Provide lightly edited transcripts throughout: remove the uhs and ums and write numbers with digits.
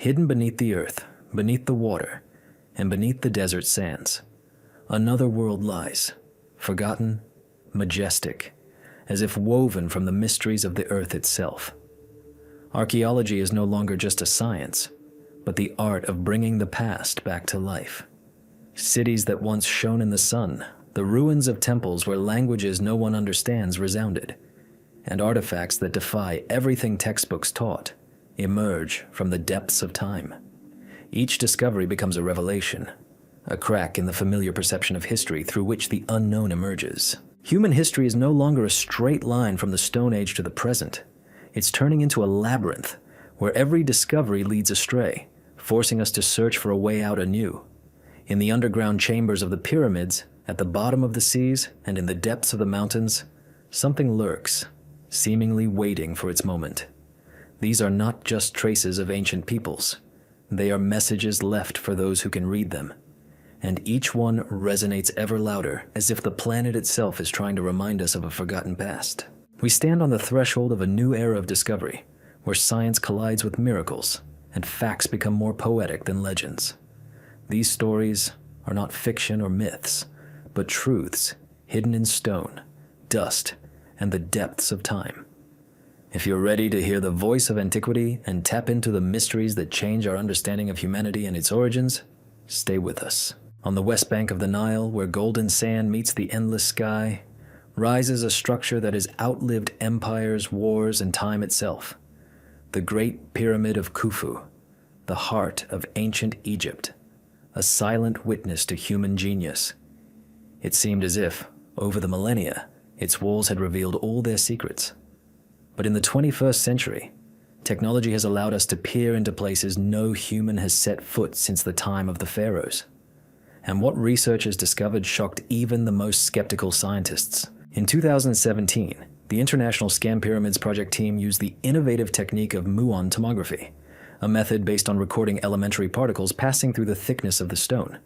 Hidden beneath the earth, beneath the water, and beneath the desert sands, another world lies, forgotten, majestic, as if woven from the mysteries of the earth itself. Archaeology is no longer just a science, but the art of bringing the past back to life. Cities that once shone in the sun, the ruins of temples where languages no one understands resounded, and artifacts that defy everything textbooks taught emerge from the depths of time. Each discovery becomes a revelation, a crack in the familiar perception of history through which the unknown emerges. Human history is no longer a straight line from the Stone Age to the present. It's turning into a labyrinth where every discovery leads astray, forcing us to search for a way out anew. In the underground chambers of the pyramids, at the bottom of the seas, and in the depths of the mountains, something lurks, seemingly waiting for its moment. These are not just traces of ancient peoples. They are messages left for those who can read them. And each one resonates ever louder, as if the planet itself is trying to remind us of a forgotten past. We stand on the threshold of a new era of discovery, where science collides with miracles, and facts become more poetic than legends. These stories are not fiction or myths, but truths hidden in stone, dust, and the depths of time. If you're ready to hear the voice of antiquity and tap into the mysteries that change our understanding of humanity and its origins, stay with us. On the west bank of the Nile, where golden sand meets the endless sky, rises a structure that has outlived empires, wars, and time itself. The Great Pyramid of Khufu, the heart of ancient Egypt, a silent witness to human genius. It seemed as if, over the millennia, its walls had revealed all their secrets. But in the 21st century, technology has allowed us to peer into places no human has set foot since the time of the pharaohs. And what researchers discovered shocked even the most skeptical scientists. In 2017, the International Scan Pyramids Project team used the innovative technique of muon tomography, a method based on recording elementary particles passing through the thickness of the stone.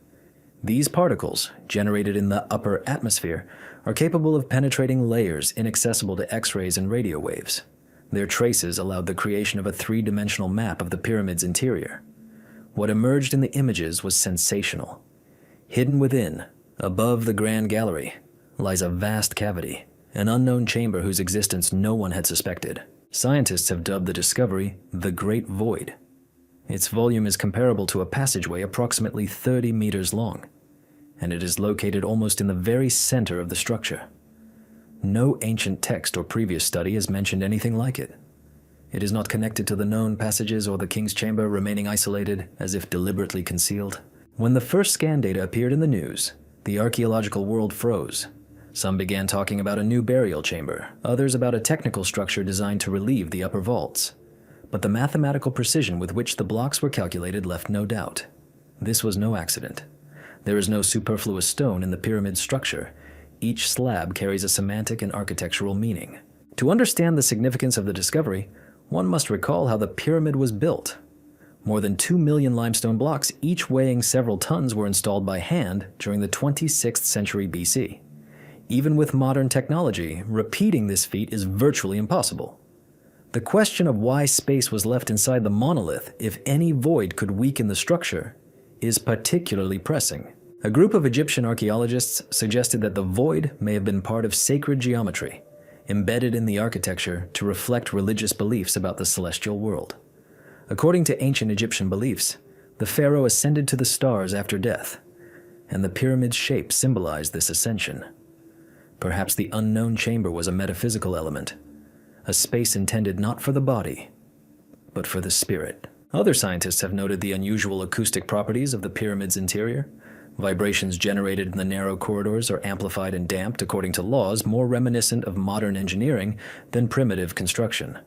These particles, generated in the upper atmosphere, are capable of penetrating layers inaccessible to X-rays and radio waves. Their traces allowed the creation of a three-dimensional map of the pyramid's interior. What emerged in the images was sensational. Hidden within, above the Grand Gallery, lies a vast cavity, an unknown chamber whose existence no one had suspected. Scientists have dubbed the discovery the Great Void. Its volume is comparable to a passageway approximately 30 meters long, and it is located almost in the very center of the structure. No ancient text or previous study has mentioned anything like it. It is not connected to the known passages or the king's chamber, remaining isolated, as if deliberately concealed. When the first scan data appeared in the news, the archaeological world froze. Some began talking about a new burial chamber, others about a technical structure designed to relieve the upper vaults. But the mathematical precision with which the blocks were calculated left no doubt. This was no accident. There is no superfluous stone in the pyramid structure. Each slab carries a semantic and architectural meaning. To understand the significance of the discovery, one must recall how the pyramid was built. More than 2 million limestone blocks, each weighing several tons, were installed by hand during the 26th century BC. Even with modern technology, repeating this feat is virtually impossible. The question of why space was left inside the monolith, if any void could weaken the structure, is particularly pressing. A group of Egyptian archaeologists suggested that the void may have been part of sacred geometry, embedded in the architecture to reflect religious beliefs about the celestial world. According to ancient Egyptian beliefs, the pharaoh ascended to the stars after death, and the pyramid's shape symbolized this ascension. Perhaps the unknown chamber was a metaphysical element, a space intended not for the body, but for the spirit. Other scientists have noted the unusual acoustic properties of the pyramid's interior. Vibrations generated in the narrow corridors are amplified and damped according to laws more reminiscent of modern engineering than primitive construction.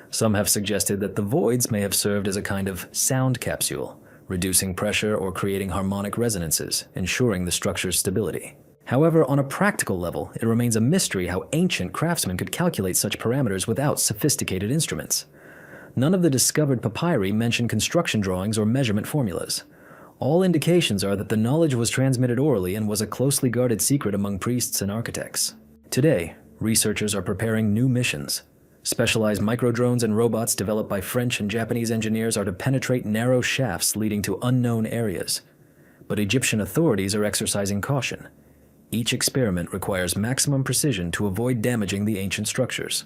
Some have suggested that the voids may have served as a kind of sound capsule, reducing pressure or creating harmonic resonances, ensuring the structure's stability. However, on a practical level, it remains a mystery how ancient craftsmen could calculate such parameters without sophisticated instruments. None of the discovered papyri mention construction drawings or measurement formulas. All indications are that the knowledge was transmitted orally and was a closely guarded secret among priests and architects. Today, researchers are preparing new missions, Specialized microdrones and robots developed by French and Japanese engineers are to penetrate narrow shafts leading to unknown areas. But Egyptian authorities are exercising caution. Each experiment requires maximum precision to avoid damaging the ancient structures.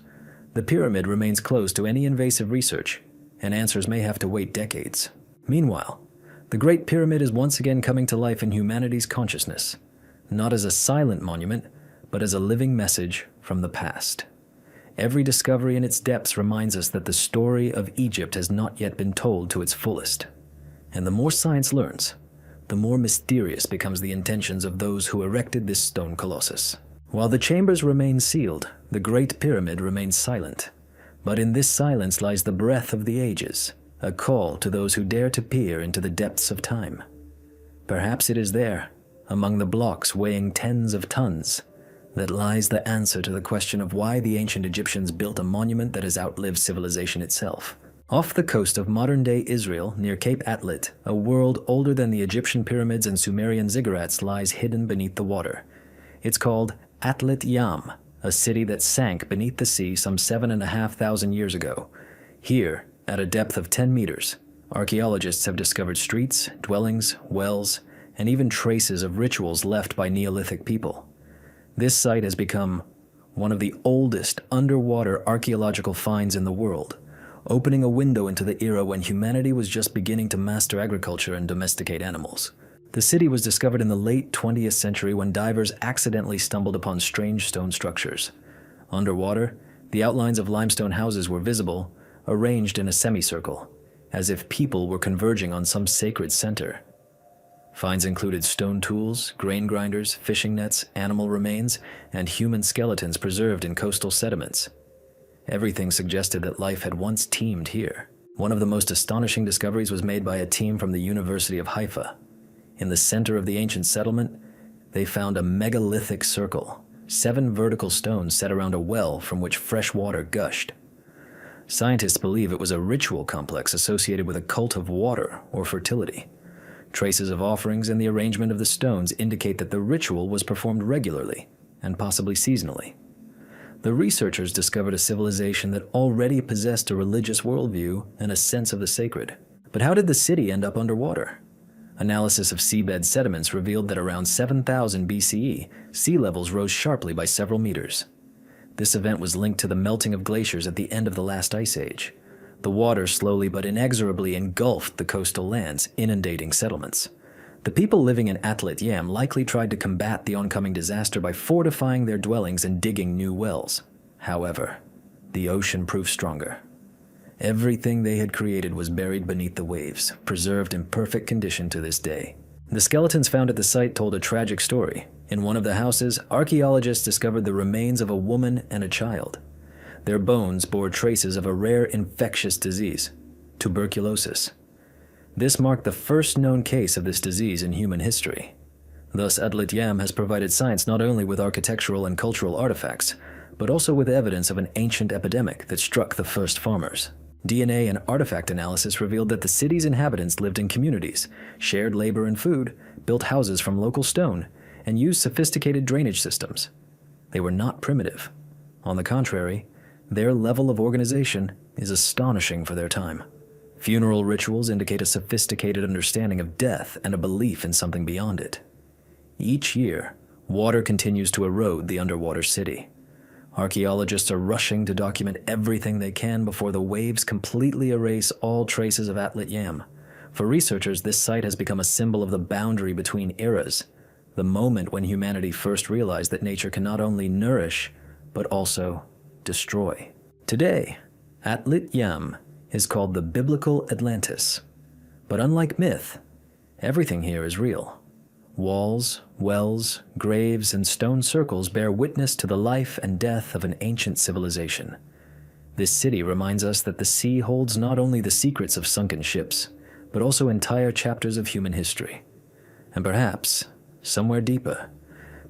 The pyramid remains closed to any invasive research, and answers may have to wait decades. Meanwhile, the Great Pyramid is once again coming to life in humanity's consciousness, not as a silent monument, but as a living message from the past. Every discovery in its depths reminds us that the story of Egypt has not yet been told to its fullest. And the more science learns, the more mysterious becomes the intentions of those who erected this stone colossus. While the chambers remain sealed, the Great Pyramid remains silent. But in this silence lies the breath of the ages, a call to those who dare to peer into the depths of time. Perhaps it is there, among the blocks weighing tens of tons, that lies the answer to the question of why the ancient Egyptians built a monument that has outlived civilization itself. Off the coast of modern-day Israel, near Cape Atlit, a world older than the Egyptian pyramids and Sumerian ziggurats lies hidden beneath the water. It's called Atlit Yam, a city that sank beneath the sea some 7,500 years ago. Here, at a depth of 10 meters, archaeologists have discovered streets, dwellings, wells, and even traces of rituals left by Neolithic people. This site has become one of the oldest underwater archaeological finds in the world, opening a window into the era when humanity was just beginning to master agriculture and domesticate animals. The city was discovered in the late 20th century when divers accidentally stumbled upon strange stone structures. Underwater, the outlines of limestone houses were visible, arranged in a semicircle, as if people were converging on some sacred center. Finds included stone tools, grain grinders, fishing nets, animal remains, and human skeletons preserved in coastal sediments. Everything suggested that life had once teemed here. One of the most astonishing discoveries was made by a team from the University of Haifa. In the center of the ancient settlement, they found a megalithic circle, 7 vertical stones set around a well from which fresh water gushed. Scientists believe it was a ritual complex associated with a cult of water or fertility. Traces of offerings and the arrangement of the stones indicate that the ritual was performed regularly and possibly seasonally. The researchers discovered a civilization that already possessed a religious worldview and a sense of the sacred. But how did the city end up underwater? Analysis of seabed sediments revealed that around 7000 BCE, sea levels rose sharply by several meters. This event was linked to the melting of glaciers at the end of the last ice age. The water slowly but inexorably engulfed the coastal lands, inundating settlements. The people living in Atlit Yam likely tried to combat the oncoming disaster by fortifying their dwellings and digging new wells. However, the ocean proved stronger. Everything they had created was buried beneath the waves, preserved in perfect condition to this day. The skeletons found at the site told a tragic story. In one of the houses, archaeologists discovered the remains of a woman and a child. Their bones bore traces of a rare infectious disease, tuberculosis. This marked the first known case of this disease in human history. Thus, Atlit Yam has provided science not only with architectural and cultural artifacts, but also with evidence of an ancient epidemic that struck the first farmers. DNA and artifact analysis revealed that the city's inhabitants lived in communities, shared labor and food, built houses from local stone, and used sophisticated drainage systems. They were not primitive. On the contrary, their level of organization is astonishing for their time. Funeral rituals indicate a sophisticated understanding of death and a belief in something beyond it. Each year, water continues to erode the underwater city. Archaeologists are rushing to document everything they can before the waves completely erase all traces of Atlit Yam. For researchers, this site has become a symbol of the boundary between eras, the moment when humanity first realized that nature can not only nourish, but also destroy. Today, Atlit Yam is called the biblical Atlantis. But unlike myth, everything here is real. Walls, wells, graves, and stone circles bear witness to the life and death of an ancient civilization. This city reminds us that the sea holds not only the secrets of sunken ships, but also entire chapters of human history. And perhaps, somewhere deeper,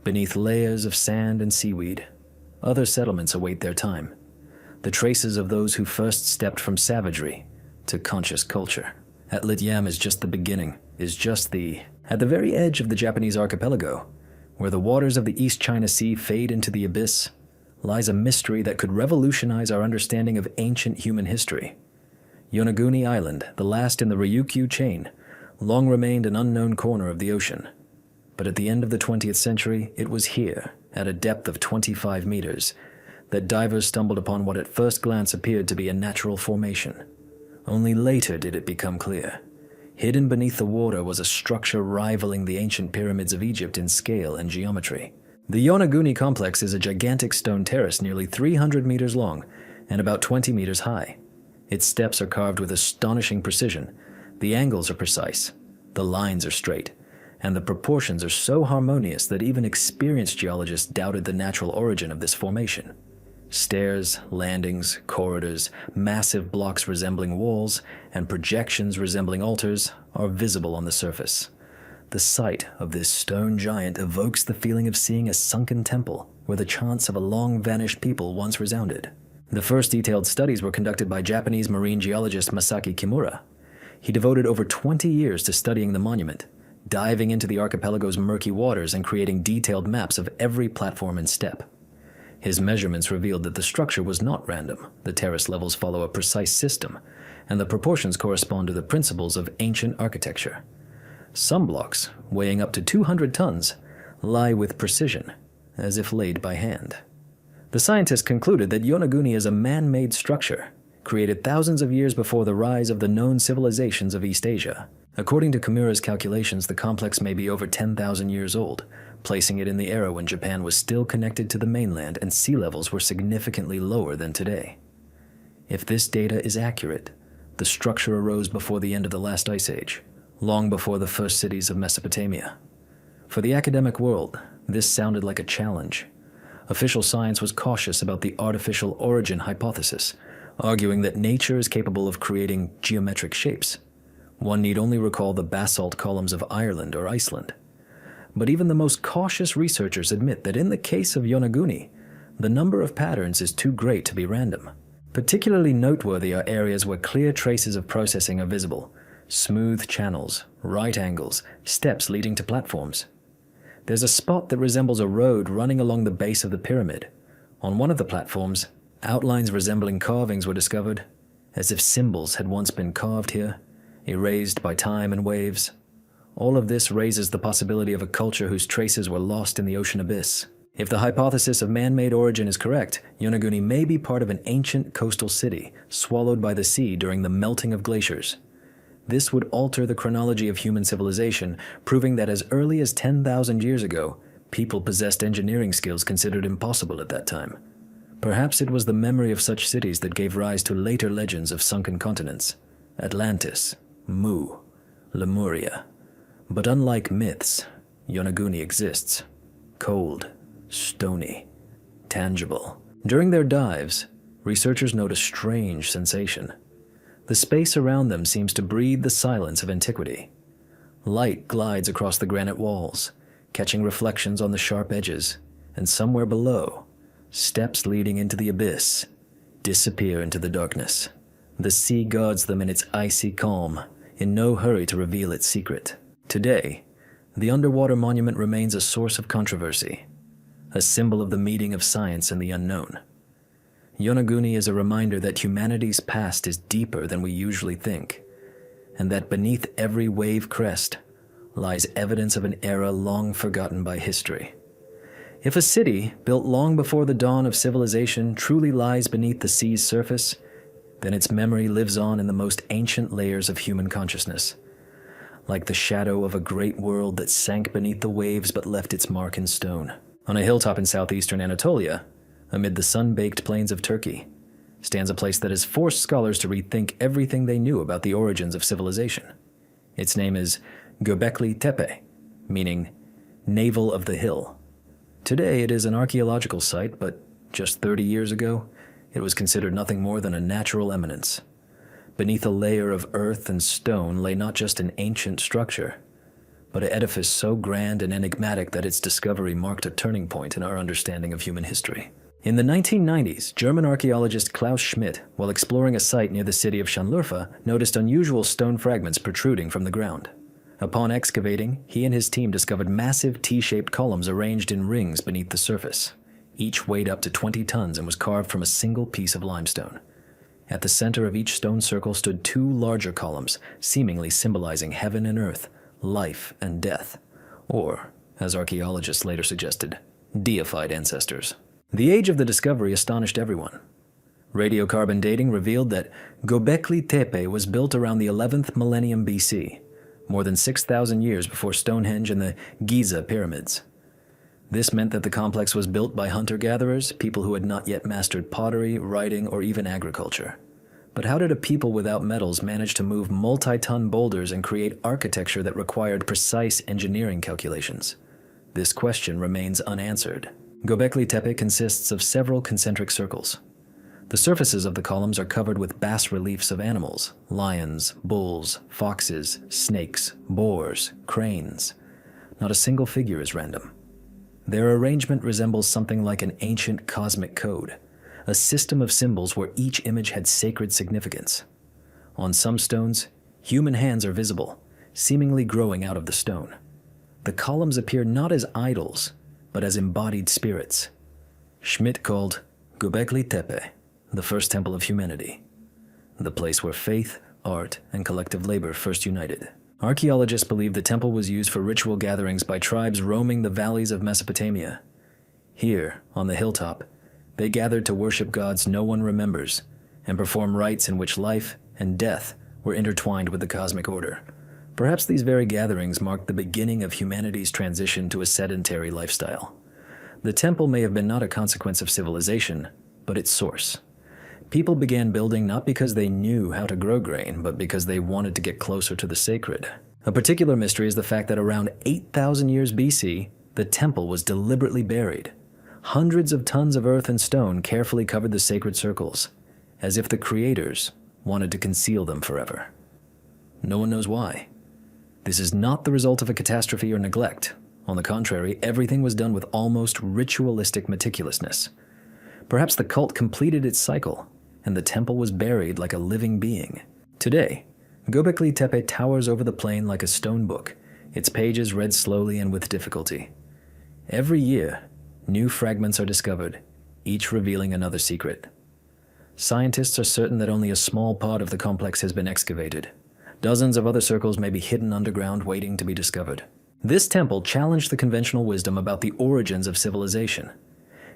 beneath layers of sand and seaweed, other settlements await their time. The traces of those who first stepped from savagery to conscious culture. Atlit Yam is just the beginning, at the very edge of the Japanese archipelago, where the waters of the East China Sea fade into the abyss, lies a mystery that could revolutionize our understanding of ancient human history. Yonaguni Island, the last in the Ryukyu chain, long remained an unknown corner of the ocean. But at the end of the 20th century, it was here, at a depth of 25 meters, that divers stumbled upon what at first glance appeared to be a natural formation. Only later did it become clear. Hidden beneath the water was a structure rivaling the ancient pyramids of Egypt in scale and geometry. The Yonaguni complex is a gigantic stone terrace nearly 300 meters long and about 20 meters high. Its steps are carved with astonishing precision. The angles are precise, the lines are straight, and the proportions are so harmonious that even experienced geologists doubted the natural origin of this formation. Stairs, landings, corridors, massive blocks resembling walls, and projections resembling altars are visible on the surface. The sight of this stone giant evokes the feeling of seeing a sunken temple where the chants of a long-vanished people once resounded. The first detailed studies were conducted by Japanese marine geologist Masaki Kimura. He devoted over 20 years to studying the monument, diving into the archipelago's murky waters and creating detailed maps of every platform and step. His measurements revealed that the structure was not random. The terrace levels follow a precise system, and the proportions correspond to the principles of ancient architecture. Some blocks, weighing up to 200 tons, lie with precision, as if laid by hand. The scientists concluded that Yonaguni is a man-made structure, created thousands of years before the rise of the known civilizations of East Asia. According to Kimura's calculations, the complex may be over 10,000 years old, placing it in the era when Japan was still connected to the mainland and sea levels were significantly lower than today. If this data is accurate, the structure arose before the end of the last ice age, long before the first cities of Mesopotamia. For the academic world, this sounded like a challenge. Official science was cautious about the artificial origin hypothesis, arguing that nature is capable of creating geometric shapes. One need only recall the basalt columns of Ireland or Iceland. But even the most cautious researchers admit that in the case of Yonaguni, the number of patterns is too great to be random. Particularly noteworthy are areas where clear traces of processing are visible: smooth channels, right angles, steps leading to platforms. There's a spot that resembles a road running along the base of the pyramid. On one of the platforms, outlines resembling carvings were discovered, as if symbols had once been carved here, erased by time and waves. All of this raises the possibility of a culture whose traces were lost in the ocean abyss. If the hypothesis of man-made origin is correct, Yonaguni may be part of an ancient coastal city, swallowed by the sea during the melting of glaciers. This would alter the chronology of human civilization, proving that as early as 10,000 years ago, people possessed engineering skills considered impossible at that time. Perhaps it was the memory of such cities that gave rise to later legends of sunken continents: Atlantis, Mu, Lemuria. But unlike myths, Yonaguni exists. Cold, stony, tangible. During their dives, researchers note a strange sensation. The space around them seems to breathe the silence of antiquity. Light glides across the granite walls, catching reflections on the sharp edges, and somewhere below, steps leading into the abyss disappear into the darkness. The sea guards them in its icy calm, in no hurry to reveal its secret. Today, the underwater monument remains a source of controversy, a symbol of the meeting of science and the unknown. Yonaguni is a reminder that humanity's past is deeper than we usually think, and that beneath every wave crest lies evidence of an era long forgotten by history. If a city built long before the dawn of civilization truly lies beneath the sea's surface, then its memory lives on in the most ancient layers of human consciousness, like the shadow of a great world that sank beneath the waves but left its mark in stone. On a hilltop in southeastern Anatolia, amid the sun-baked plains of Turkey, stands a place that has forced scholars to rethink everything they knew about the origins of civilization. Its name is Göbekli Tepe, meaning Navel of the Hill. Today it is an archaeological site, but just 30 years ago, it was considered nothing more than a natural eminence. Beneath a layer of earth and stone lay not just an ancient structure, but an edifice so grand and enigmatic that its discovery marked a turning point in our understanding of human history. In the 1990s, German archaeologist Klaus Schmidt, while exploring a site near the city of Schönlurfa, noticed unusual stone fragments protruding from the ground. Upon excavating, he and his team discovered massive T-shaped columns arranged in rings beneath the surface. Each weighed up to 20 tons and was carved from a single piece of limestone. At the center of each stone circle stood two larger columns, seemingly symbolizing heaven and earth, life and death, or, as archaeologists later suggested, deified ancestors. The age of the discovery astonished everyone. Radiocarbon dating revealed that Göbekli Tepe was built around the 11th millennium BC, more than 6,000 years before Stonehenge and the Giza pyramids. This meant that the complex was built by hunter-gatherers, people who had not yet mastered pottery, writing, or even agriculture. But how did a people without metals manage to move multi-ton boulders and create architecture that required precise engineering calculations? This question remains unanswered. Göbekli Tepe consists of several concentric circles. The surfaces of the columns are covered with bas-reliefs of animals: lions, bulls, foxes, snakes, boars, cranes. Not a single figure is random. Their arrangement resembles something like an ancient cosmic code, a system of symbols where each image had sacred significance. On some stones, human hands are visible, seemingly growing out of the stone. The columns appear not as idols, but as embodied spirits. Schmidt called Göbekli Tepe the first temple of humanity, the place where faith, art, and collective labor first united. Archaeologists believe the temple was used for ritual gatherings by tribes roaming the valleys of Mesopotamia. Here, on the hilltop, they gathered to worship gods no one remembers and perform rites in which life and death were intertwined with the cosmic order. Perhaps these very gatherings marked the beginning of humanity's transition to a sedentary lifestyle. The temple may have been not a consequence of civilization, but its source. People began building not because they knew how to grow grain, but because they wanted to get closer to the sacred. A particular mystery is the fact that around 8,000 years BC, the temple was deliberately buried. Hundreds of tons of earth and stone carefully covered the sacred circles, as if the creators wanted to conceal them forever. No one knows why. This is not the result of a catastrophe or neglect. On the contrary, everything was done with almost ritualistic meticulousness. Perhaps the cult completed its cycle, and the temple was buried like a living being. Today, Göbekli Tepe towers over the plain like a stone book, its pages read slowly and with difficulty. Every year, new fragments are discovered, each revealing another secret. Scientists are certain that only a small part of the complex has been excavated. Dozens of other circles may be hidden underground waiting to be discovered. This temple challenged the conventional wisdom about the origins of civilization.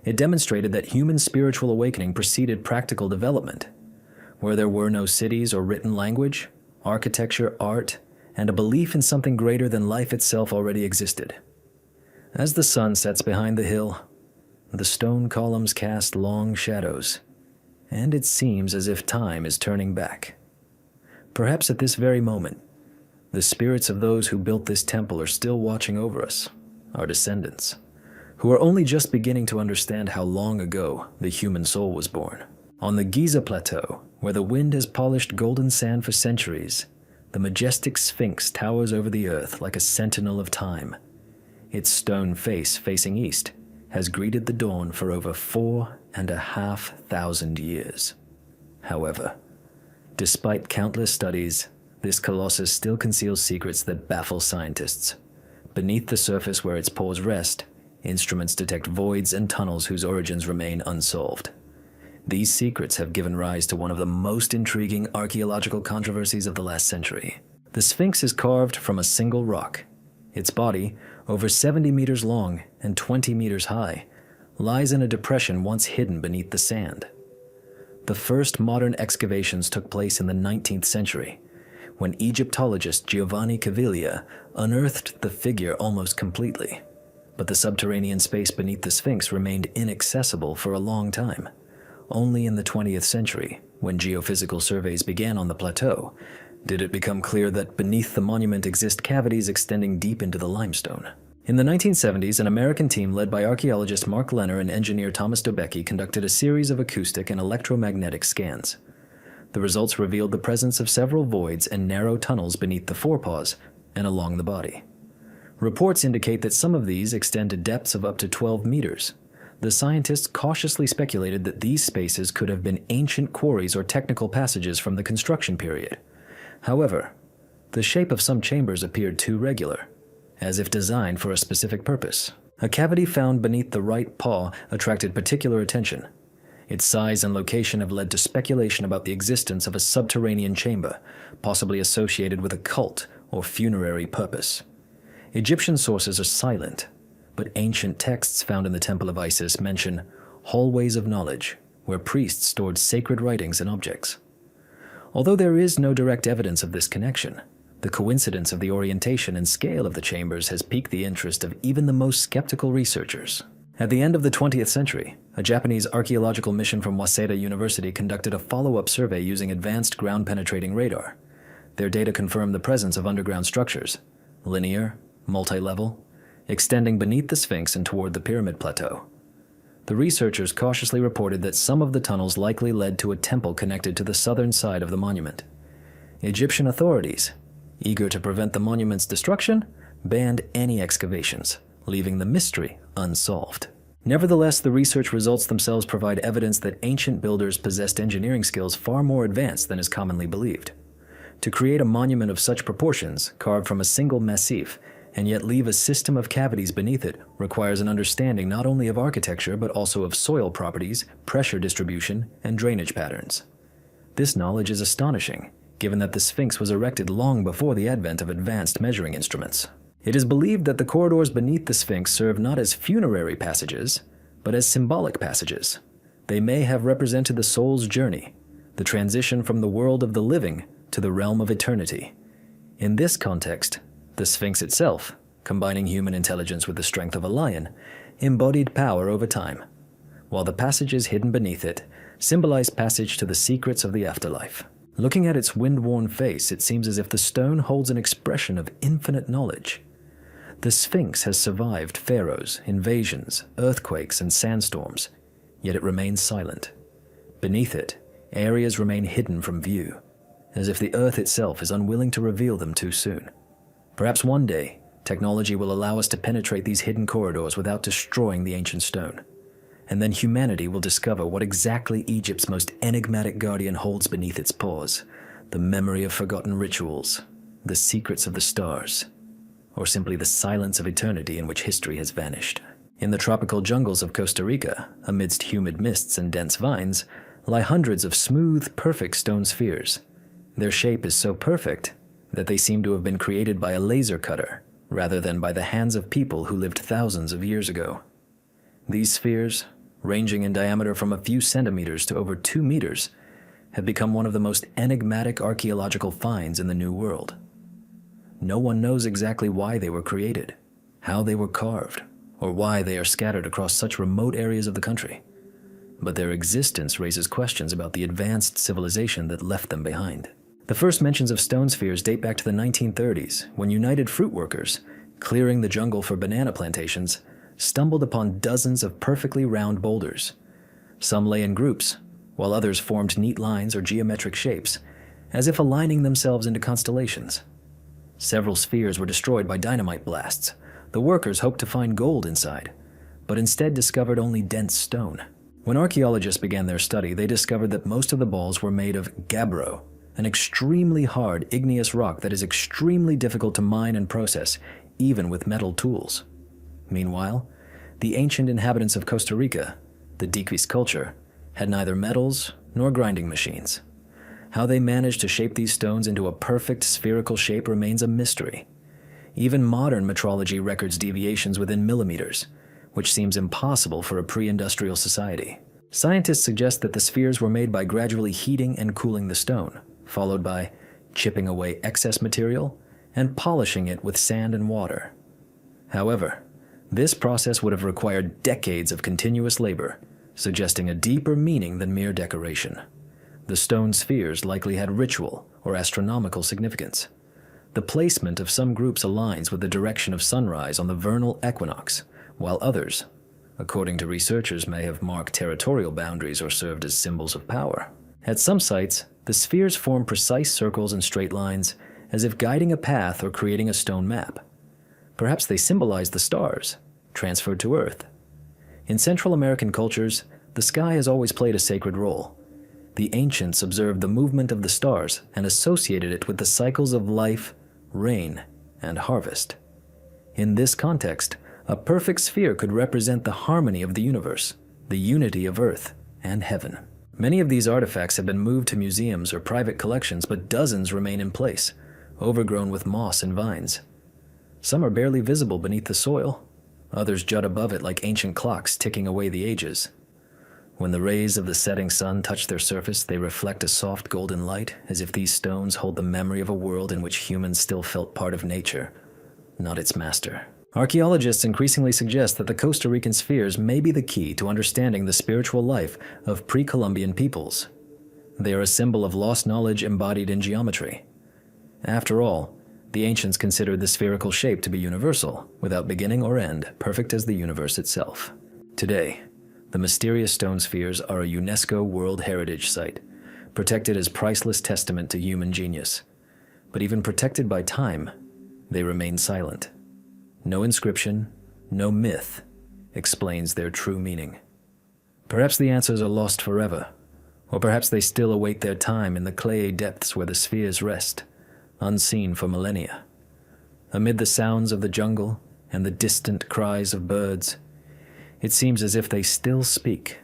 It demonstrated that human spiritual awakening preceded practical development. Where there were no cities or written language, architecture, art, and a belief in something greater than life itself already existed. As the sun sets behind the hill, the stone columns cast long shadows, and it seems as if time is turning back. Perhaps at this very moment, the spirits of those who built this temple are still watching over us, our descendants, who are only just beginning to understand how long ago the human soul was born. On the Giza Plateau, where the wind has polished golden sand for centuries, the majestic Sphinx towers over the earth like a sentinel of time. Its stone face facing east has greeted the dawn for over 4,500 years. However, despite countless studies, this colossus still conceals secrets that baffle scientists. Beneath the surface where its paws rest, instruments detect voids and tunnels whose origins remain unsolved. These secrets have given rise to one of the most intriguing archaeological controversies of the last century. The Sphinx is carved from a single rock. Its body, over 70 meters long and 20 meters high, lies in a depression once hidden beneath the sand. The first modern excavations took place in the 19th century, when Egyptologist Giovanni Caviglia unearthed the figure almost completely. But the subterranean space beneath the Sphinx remained inaccessible for a long time. Only in the 20th century, when geophysical surveys began on the plateau, did it become clear that beneath the monument exist cavities extending deep into the limestone. In the 1970s, an American team led by archaeologist Mark Lenner and engineer Thomas Dobecki conducted a series of acoustic and electromagnetic scans. The results revealed the presence of several voids and narrow tunnels beneath the forepaws and along the body. Reports indicate that some of these extend to depths of up to 12 meters. The scientists cautiously speculated that these spaces could have been ancient quarries or technical passages from the construction period. However, the shape of some chambers appeared too regular, as if designed for a specific purpose. A cavity found beneath the right paw attracted particular attention. Its size and location have led to speculation about the existence of a subterranean chamber, possibly associated with a cult or funerary purpose. Egyptian sources are silent, but ancient texts found in the Temple of Isis mention hallways of knowledge, where priests stored sacred writings and objects. Although there is no direct evidence of this connection, the coincidence of the orientation and scale of the chambers has piqued the interest of even the most skeptical researchers. At the end of the 20th century, a Japanese archaeological mission from Waseda University conducted a follow-up survey using advanced ground-penetrating radar. Their data confirmed the presence of underground structures, linear, multi-level, extending beneath the Sphinx and toward the Pyramid Plateau. The researchers cautiously reported that some of the tunnels likely led to a temple connected to the southern side of the monument. Egyptian authorities, eager to prevent the monument's destruction, banned any excavations, leaving the mystery unsolved. Nevertheless, the research results themselves provide evidence that ancient builders possessed engineering skills far more advanced than is commonly believed. To create a monument of such proportions, carved from a single massif, and yet leave a system of cavities beneath it, requires an understanding not only of architecture but also of soil properties, pressure distribution, and drainage patterns. This knowledge is astonishing, given that the Sphinx was erected long before the advent of advanced measuring instruments. It is believed that the corridors beneath the Sphinx serve not as funerary passages, but as symbolic passages. They may have represented the soul's journey, the transition from the world of the living to the realm of eternity. In this context, the Sphinx itself, combining human intelligence with the strength of a lion, embodied power over time, while the passages hidden beneath it symbolize passage to the secrets of the afterlife. Looking at its wind-worn face, it seems as if the stone holds an expression of infinite knowledge. The Sphinx has survived pharaohs, invasions, earthquakes, and sandstorms, yet it remains silent. Beneath it, areas remain hidden from view, as if the earth itself is unwilling to reveal them too soon. Perhaps one day, technology will allow us to penetrate these hidden corridors without destroying the ancient stone. And then humanity will discover what exactly Egypt's most enigmatic guardian holds beneath its paws: the memory of forgotten rituals, the secrets of the stars, or simply the silence of eternity in which history has vanished. In the tropical jungles of Costa Rica, amidst humid mists and dense vines, lie hundreds of smooth, perfect stone spheres. Their shape is so perfect that they seem to have been created by a laser cutter, rather than by the hands of people who lived thousands of years ago. These spheres, ranging in diameter from a few centimeters to over 2 meters, have become one of the most enigmatic archaeological finds in the New World. No one knows exactly why they were created, how they were carved, or why they are scattered across such remote areas of the country. But their existence raises questions about the advanced civilization that left them behind. The first mentions of stone spheres date back to the 1930s, when United Fruit Workers, clearing the jungle for banana plantations, stumbled upon dozens of perfectly round boulders. Some lay in groups, while others formed neat lines or geometric shapes, as if aligning themselves into constellations. Several spheres were destroyed by dynamite blasts. The workers hoped to find gold inside, but instead discovered only dense stone. When archaeologists began their study, they discovered that most of the balls were made of gabbro, an extremely hard igneous rock that is extremely difficult to mine and process, even with metal tools. Meanwhile, the ancient inhabitants of Costa Rica, the Diquis culture, had neither metals nor grinding machines. How they managed to shape these stones into a perfect spherical shape remains a mystery. Even modern metrology records deviations within millimeters, which seems impossible for a pre-industrial society. Scientists suggest that the spheres were made by gradually heating and cooling the stone, followed by chipping away excess material and polishing it with sand and water. However, this process would have required decades of continuous labor, suggesting a deeper meaning than mere decoration. The stone spheres likely had ritual or astronomical significance. The placement of some groups aligns with the direction of sunrise on the vernal equinox, while others, according to researchers, may have marked territorial boundaries or served as symbols of power. At some sites, the spheres form precise circles and straight lines, as if guiding a path or creating a stone map. Perhaps they symbolize the stars, transferred to Earth. In Central American cultures, the sky has always played a sacred role. The ancients observed the movement of the stars and associated it with the cycles of life, rain, and harvest. In this context, A perfect sphere could represent the harmony of the universe, the unity of Earth and heaven. Many of these artifacts have been moved to museums or private collections, but dozens remain in place, overgrown with moss and vines. Some are barely visible beneath the soil. Others jut above it like ancient clocks ticking away the ages. When the rays of the setting sun touch their surface, they reflect a soft golden light, as if these stones hold the memory of a world in which humans still felt part of nature, not its master. Archaeologists increasingly suggest that the Costa Rican spheres may be the key to understanding the spiritual life of pre-Columbian peoples. They are a symbol of lost knowledge embodied in geometry. After all, the ancients considered the spherical shape to be universal, without beginning or end, perfect as the universe itself. Today, the mysterious stone spheres are a UNESCO World Heritage Site, protected as priceless testament to human genius. But even protected by time, they remain silent. No inscription, no myth explains their true meaning. Perhaps the answers are lost forever, or perhaps they still await their time in the clayey depths where the spheres rest, unseen for millennia. Amid the sounds of the jungle and the distant cries of birds, it seems as if they still speak,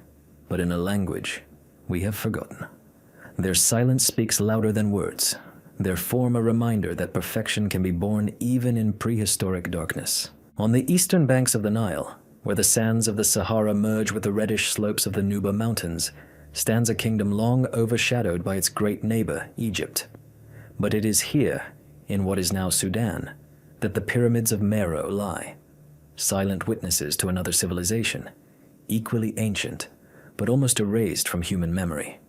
but in a language we have forgotten. Their silence speaks louder than words. Their form a reminder that perfection can be born even in prehistoric darkness. On the eastern banks of the Nile, where the sands of the Sahara merge with the reddish slopes of the Nuba Mountains, stands a kingdom long overshadowed by its great neighbor, Egypt. But it is here, in what is now Sudan, that the pyramids of Meroe lie, silent witnesses to another civilization, equally ancient, but almost erased from human memory.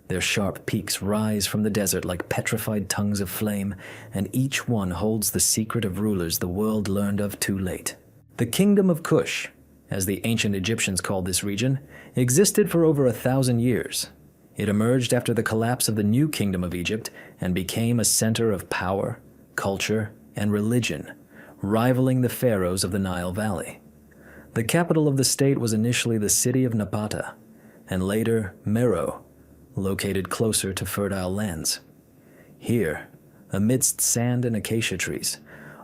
Their sharp peaks rise from the desert like petrified tongues of flame, and each one holds the secret of rulers the world learned of too late. The Kingdom of Kush, as the ancient Egyptians called this region, existed for over 1,000 years. It emerged after the collapse of the New Kingdom of Egypt and became a center of power, culture, and religion, rivaling the pharaohs of the Nile Valley. The capital of the state was initially the city of Napata, and later Meroe, located closer to fertile lands. Here, amidst sand and acacia trees,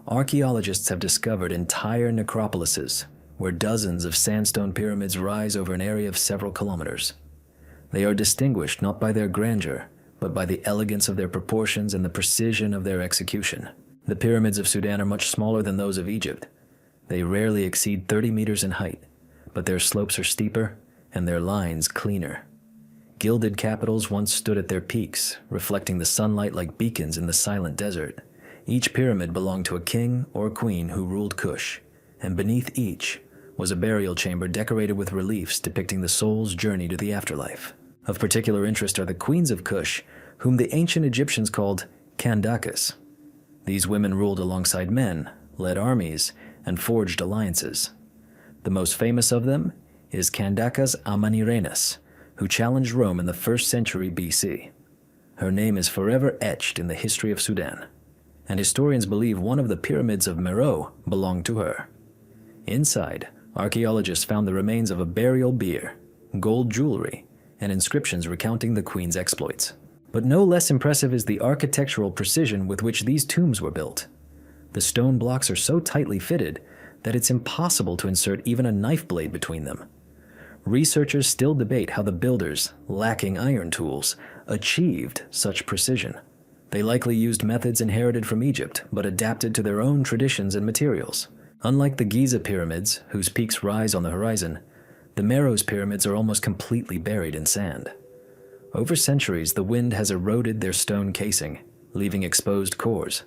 archaeologists have discovered entire necropolises where dozens of sandstone pyramids rise over an area of several kilometers. They are distinguished not by their grandeur, but by the elegance of their proportions and the precision of their execution. The pyramids of Sudan are much smaller than those of Egypt. They rarely exceed 30 meters in height, but their slopes are steeper and their lines cleaner. Gilded capitals once stood at their peaks, reflecting the sunlight like beacons in the silent desert. Each pyramid belonged to a king or queen who ruled Kush, and beneath each was a burial chamber decorated with reliefs depicting the soul's journey to the afterlife. Of particular interest are the queens of Kush, whom the ancient Egyptians called Kandakas. These women ruled alongside men, led armies, and forged alliances. The most famous of them is Candace's Amanirenas, who challenged Rome in the 1st century BC. Her name is forever etched in the history of Sudan, and historians believe one of the pyramids of Meroe belonged to her. Inside, archaeologists found the remains of a burial bier, gold jewelry, and inscriptions recounting the queen's exploits. But no less impressive is the architectural precision with which these tombs were built. The stone blocks are so tightly fitted that it's impossible to insert even a knife blade between them. Researchers still debate how the builders, lacking iron tools, achieved such precision. They likely used methods inherited from Egypt, but adapted to their own traditions and materials. Unlike the Giza pyramids, whose peaks rise on the horizon, the Meroe's pyramids are almost completely buried in sand. Over centuries, the wind has eroded their stone casing, leaving exposed cores.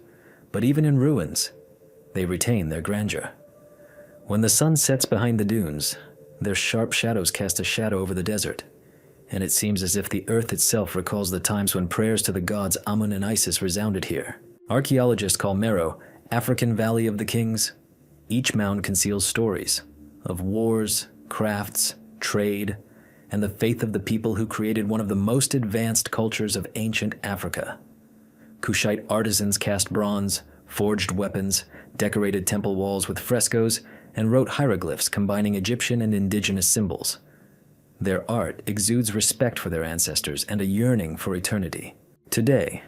But even in ruins, they retain their grandeur. When the sun sets behind the dunes, their sharp shadows cast a shadow over the desert, and it seems as if the earth itself recalls the times when prayers to the gods Amun and Isis resounded here. Archaeologists call Meroe African Valley of the Kings. Each mound conceals stories of wars, crafts, trade, and the faith of the people who created one of the most advanced cultures of ancient Africa. Kushite artisans cast bronze, forged weapons, decorated temple walls with frescoes, and wrote hieroglyphs combining Egyptian and indigenous symbols. Their art exudes respect for their ancestors and a yearning for eternity. Today,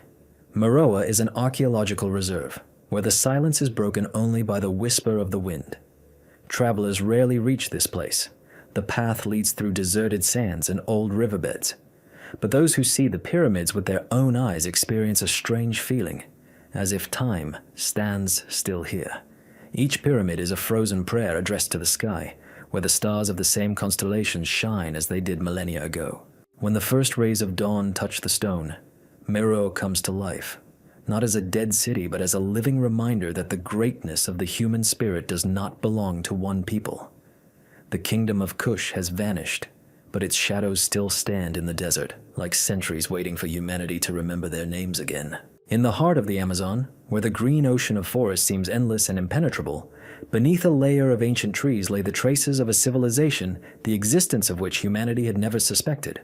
Meroe is an archaeological reserve, where the silence is broken only by the whisper of the wind. travelers rarely reach this place. The path leads through deserted sands and old riverbeds. But those who see the pyramids with their own eyes experience a strange feeling, as if time stands still here. Each pyramid is a frozen prayer addressed to the sky, where the stars of the same constellations shine as they did millennia ago. When the first rays of dawn touch the stone, Meroe comes to life, not as a dead city, but as a living reminder that the greatness of the human spirit does not belong to one people. The kingdom of Kush has vanished, but its shadows still stand in the desert, like sentries waiting for humanity to remember their names again. In the heart of the Amazon, where the green ocean of forest seems endless and impenetrable, beneath a layer of ancient trees lay the traces of a civilization the existence of which humanity had never suspected.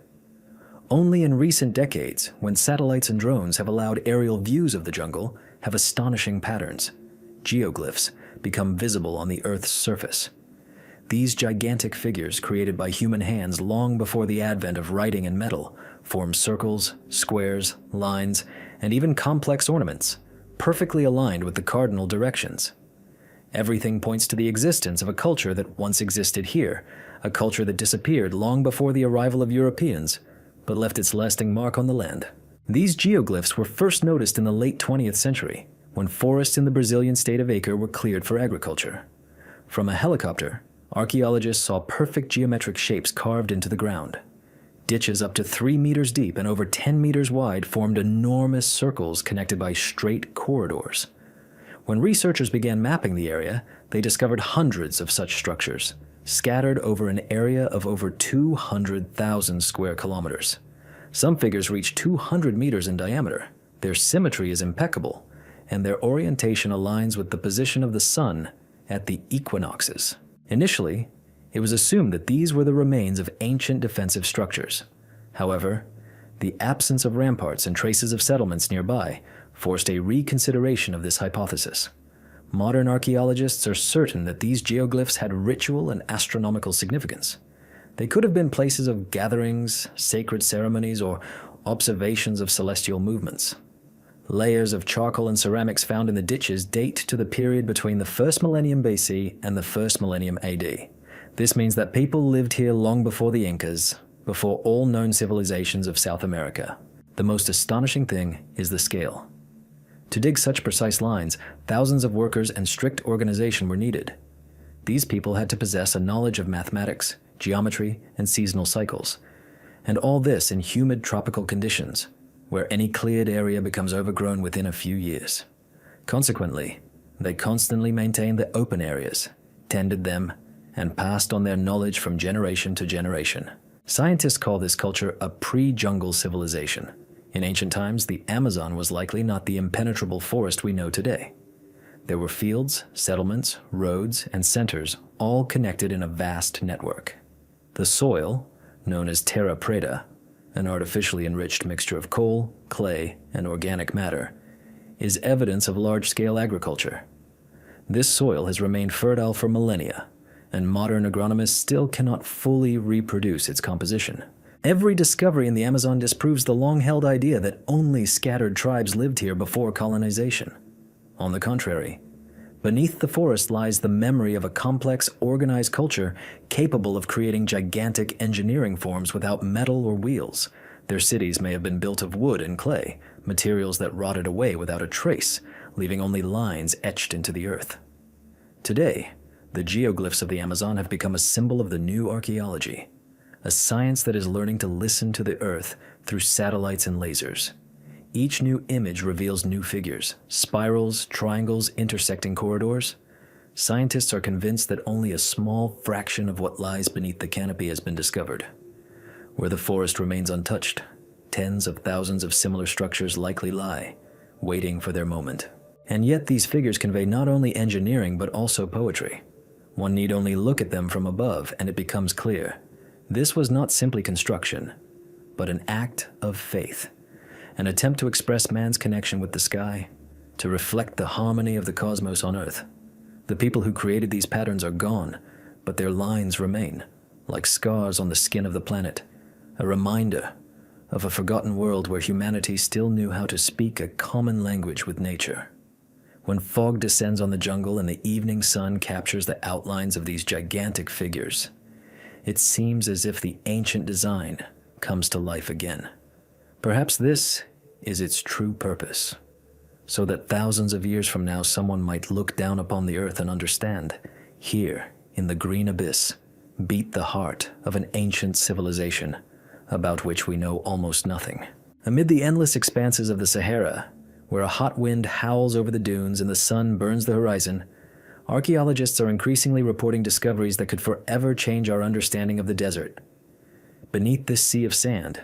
Only in recent decades, when satellites and drones have allowed aerial views of the jungle, have astonishing patterns, geoglyphs, become visible on the Earth's surface. These gigantic figures, created by human hands long before the advent of writing and metal, form circles, squares, lines, and even complex ornaments, perfectly aligned with the cardinal directions. Everything points to the existence of a culture that once existed here, a culture that disappeared long before the arrival of Europeans, but left its lasting mark on the land. These geoglyphs were first noticed in the late 20th century, when forests in the Brazilian state of Acre were cleared for agriculture. From a helicopter, archaeologists saw perfect geometric shapes carved into the ground. Ditches up to 3 meters deep and over 10 meters wide formed enormous circles connected by straight corridors. When researchers began mapping the area, they discovered hundreds of such structures, scattered over an area of over 200,000 square kilometers. Some figures reach 200 meters in diameter. Their symmetry is impeccable, and their orientation aligns with the position of the sun at the equinoxes. Initially, it was assumed that these were the remains of ancient defensive structures. However, the absence of ramparts and traces of settlements nearby forced a reconsideration of this hypothesis. Modern archaeologists are certain that these geoglyphs had ritual and astronomical significance. They could have been places of gatherings, sacred ceremonies, or observations of celestial movements. Layers of charcoal and ceramics found in the ditches date to the period between the 1st millennium BC and the 1st millennium AD. This means that people lived here long before the Incas, before all known civilizations of South America. The most astonishing thing is the scale. To dig such precise lines, thousands of workers and strict organization were needed. These people had to possess a knowledge of mathematics, geometry, and seasonal cycles, and all this in humid tropical conditions, where any cleared area becomes overgrown within a few years. Consequently, they constantly maintained the open areas, tended them, and passed on their knowledge from generation to generation. Scientists call this culture a pre-jungle civilization. In ancient times, the Amazon was likely not the impenetrable forest we know today. There were fields, settlements, roads, and centers, all connected in a vast network. The soil, known as terra preta, an artificially enriched mixture of coal, clay, and organic matter, is evidence of large-scale agriculture. This soil has remained fertile for millennia, and modern agronomists still cannot fully reproduce its composition. Every discovery in the Amazon disproves the long-held idea that only scattered tribes lived here before colonization. On the contrary, beneath the forest lies the memory of a complex, organized culture capable of creating gigantic engineering forms without metal or wheels. Their cities may have been built of wood and clay, materials that rotted away without a trace, leaving only lines etched into the earth. Today, the geoglyphs of the Amazon have become a symbol of the new archaeology, a science that is learning to listen to the earth through satellites and lasers. Each new image reveals new figures, spirals, triangles, intersecting corridors. Scientists are convinced that only a small fraction of what lies beneath the canopy has been discovered. Where the forest remains untouched, tens of thousands of similar structures likely lie, waiting for their moment. And yet these figures convey not only engineering but also poetry. One need only look at them from above and it becomes clear. This was not simply construction, but an act of faith, an attempt to express man's connection with the sky, to reflect the harmony of the cosmos on Earth. The people who created these patterns are gone, but their lines remain, like scars on the skin of the planet, a reminder of a forgotten world where humanity still knew how to speak a common language with nature. When fog descends on the jungle and the evening sun captures the outlines of these gigantic figures, it seems as if the ancient design comes to life again. Perhaps this is its true purpose, so that thousands of years from now someone might look down upon the earth and understand, here in the green abyss beat the heart of an ancient civilization about which we know almost nothing. Amid the endless expanses of the Sahara, where a hot wind howls over the dunes and the sun burns the horizon, archaeologists are increasingly reporting discoveries that could forever change our understanding of the desert. Beneath this sea of sand,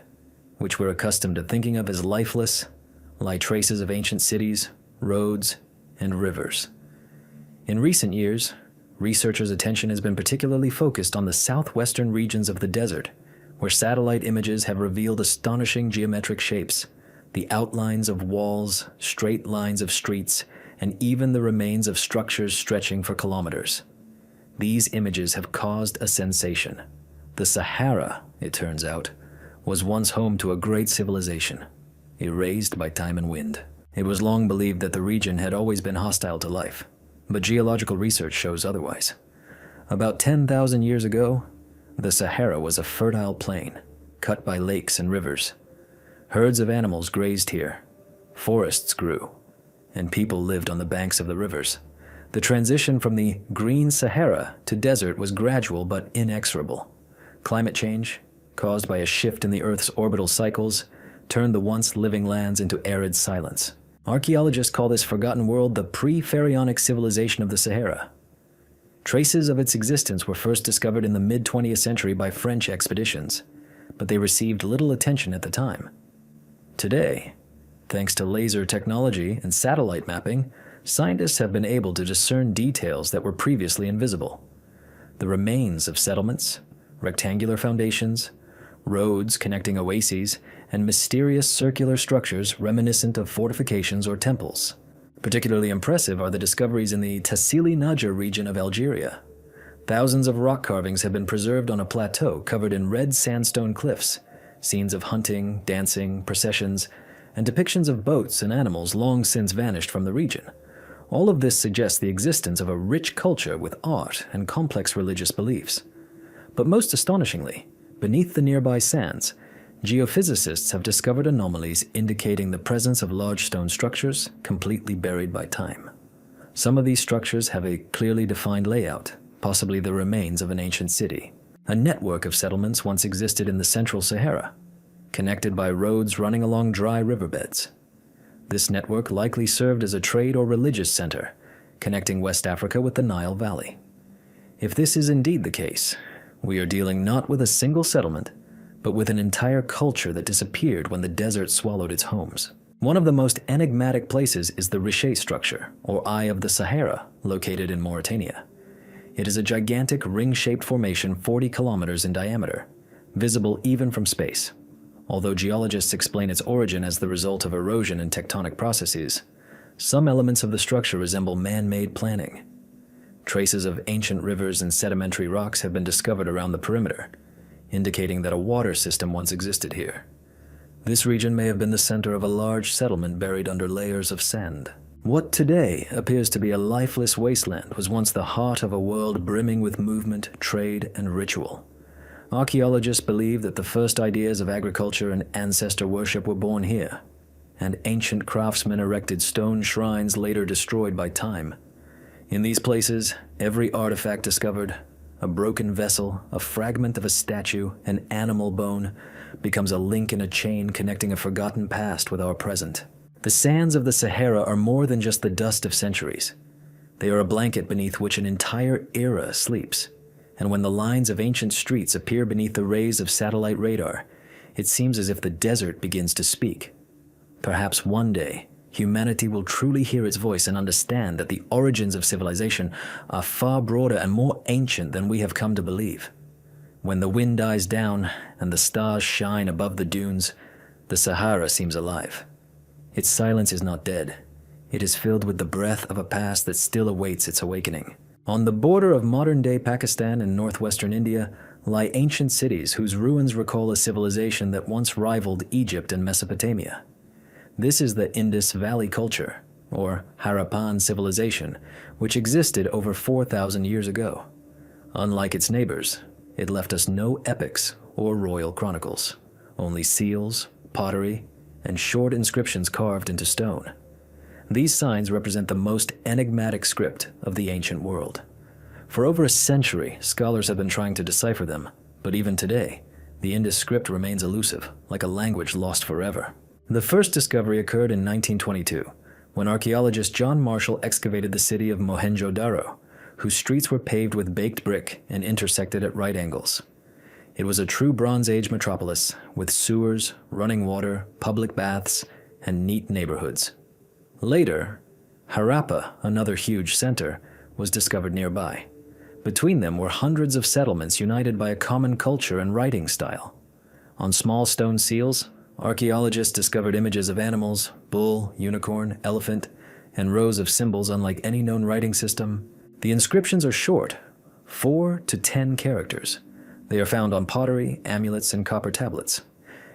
which we're accustomed to thinking of as lifeless, lie traces of ancient cities, roads, and rivers. In recent years, researchers' attention has been particularly focused on the southwestern regions of the desert, where satellite images have revealed astonishing geometric shapes, the outlines of walls, straight lines of streets, and even the remains of structures stretching for kilometers. These images have caused a sensation. The Sahara, it turns out, was once home to a great civilization, erased by time and wind. It was long believed that the region had always been hostile to life, but geological research shows otherwise. About 10,000 years ago, the Sahara was a fertile plain, cut by lakes and rivers. Herds of animals grazed here, forests grew, and people lived on the banks of the rivers. The transition from the green Sahara to desert was gradual but inexorable. Climate change, caused by a shift in the Earth's orbital cycles, turned the once living lands into arid silence. Archaeologists call this forgotten world the pre-pharaonic civilization of the Sahara. Traces of its existence were first discovered in the mid-20th century by French expeditions, but they received little attention at the time. Today, thanks to laser technology and satellite mapping, scientists have been able to discern details that were previously invisible. The remains of settlements, rectangular foundations, roads connecting oases, and mysterious circular structures reminiscent of fortifications or temples. Particularly impressive are the discoveries in the Tassili Najjar region of Algeria. Thousands of rock carvings have been preserved on a plateau covered in red sandstone cliffs, scenes of hunting, dancing, processions, and depictions of boats and animals long since vanished from the region. All of this suggests the existence of a rich culture with art and complex religious beliefs. But most astonishingly, beneath the nearby sands, geophysicists have discovered anomalies indicating the presence of large stone structures completely buried by time. Some of these structures have a clearly defined layout, possibly the remains of an ancient city. A network of settlements once existed in the central Sahara, connected by roads running along dry riverbeds. This network likely served as a trade or religious center, connecting West Africa with the Nile Valley. If this is indeed the case, we are dealing not with a single settlement, but with an entire culture that disappeared when the desert swallowed its homes. One of the most enigmatic places is the Riche structure, or Eye of the Sahara, located in Mauritania. It is a gigantic ring-shaped formation 40 kilometers in diameter, visible even from space. Although geologists explain its origin as the result of erosion and tectonic processes, some elements of the structure resemble man-made planning. Traces of ancient rivers and sedimentary rocks have been discovered around the perimeter, indicating that a water system once existed here. This region may have been the center of a large settlement buried under layers of sand. What today appears to be a lifeless wasteland was once the heart of a world brimming with movement, trade, and ritual. Archaeologists believe that the first ideas of agriculture and ancestor worship were born here, and ancient craftsmen erected stone shrines later destroyed by time. In these places, every artifact discovered, a broken vessel, a fragment of a statue, an animal bone, becomes a link in a chain connecting a forgotten past with our present. The sands of the Sahara are more than just the dust of centuries. They are a blanket beneath which an entire era sleeps. And when the lines of ancient streets appear beneath the rays of satellite radar, it seems as if the desert begins to speak. Perhaps one day, humanity will truly hear its voice and understand that the origins of civilization are far broader and more ancient than we have come to believe. When the wind dies down and the stars shine above the dunes, the Sahara seems alive. Its silence is not dead. It is filled with the breath of a past that still awaits its awakening. On the border of modern-day Pakistan and northwestern India lie ancient cities whose ruins recall a civilization that once rivaled Egypt and Mesopotamia. This is the Indus Valley culture, or Harappan civilization, which existed over 4,000 years ago. Unlike its neighbors, it left us no epics or royal chronicles, only seals, pottery, and short inscriptions carved into stone. These signs represent the most enigmatic script of the ancient world. For over a century, scholars have been trying to decipher them, but even today, the Indus script remains elusive, like a language lost forever. The first discovery occurred in 1922, when archaeologist John Marshall excavated the city of Mohenjo-Daro, whose streets were paved with baked brick and intersected at right angles. It was a true Bronze Age metropolis, with sewers, running water, public baths, and neat neighborhoods. Later, Harappa, another huge center, was discovered nearby. Between them were hundreds of settlements united by a common culture and writing style. On small stone seals, archaeologists discovered images of animals, bull, unicorn, elephant, and rows of symbols unlike any known writing system. The inscriptions are short, 4 to 10 characters. They are found on pottery, amulets, and copper tablets.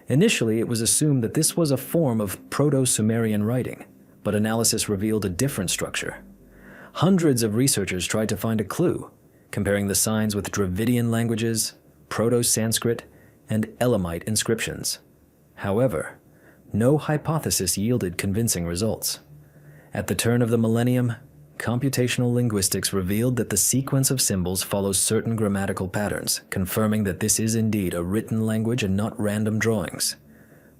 Initially, it was assumed that this was a form of Proto-Sumerian writing, but analysis revealed a different structure. Hundreds of researchers tried to find a clue, comparing the signs with Dravidian languages, Proto-Sanskrit, and Elamite inscriptions. However, no hypothesis yielded convincing results. At the turn of the millennium, computational linguistics revealed that the sequence of symbols follows certain grammatical patterns, confirming that this is indeed a written language and not random drawings.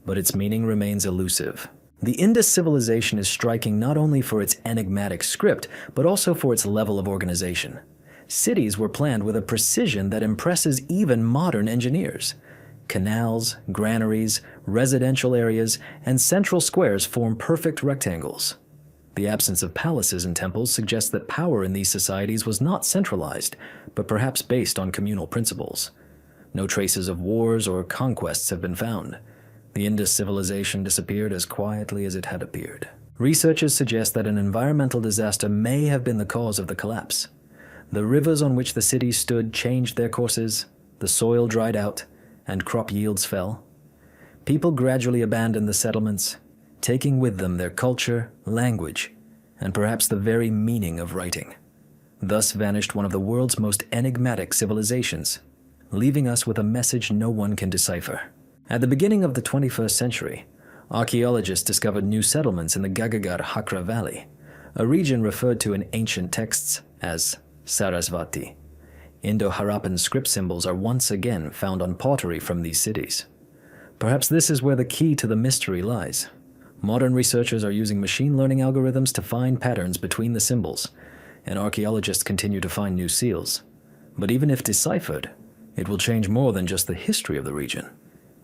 But its meaning remains elusive. The Indus civilization is striking not only for its enigmatic script, but also for its level of organization. Cities were planned with a precision that impresses even modern engineers. Canals, granaries, residential areas, and central squares form perfect rectangles. The absence of palaces and temples suggests that power in these societies was not centralized, but perhaps based on communal principles. No traces of wars or conquests have been found. The Indus civilization disappeared as quietly as it had appeared. Researchers suggest that an environmental disaster may have been the cause of the collapse. The rivers on which the cities stood changed their courses, the soil dried out, and crop yields fell. People gradually abandoned the settlements, taking with them their culture, language, and perhaps the very meaning of writing. Thus vanished one of the world's most enigmatic civilizations, leaving us with a message no one can decipher. At the beginning of the 21st century, archaeologists discovered new settlements in the Gagagar-Hakra Valley, a region referred to in ancient texts as Sarasvati. Indo-Harappan script symbols are once again found on pottery from these cities. Perhaps this is where the key to the mystery lies. Modern researchers are using machine learning algorithms to find patterns between the symbols, and archaeologists continue to find new seals. But even if deciphered, it will change more than just the history of the region.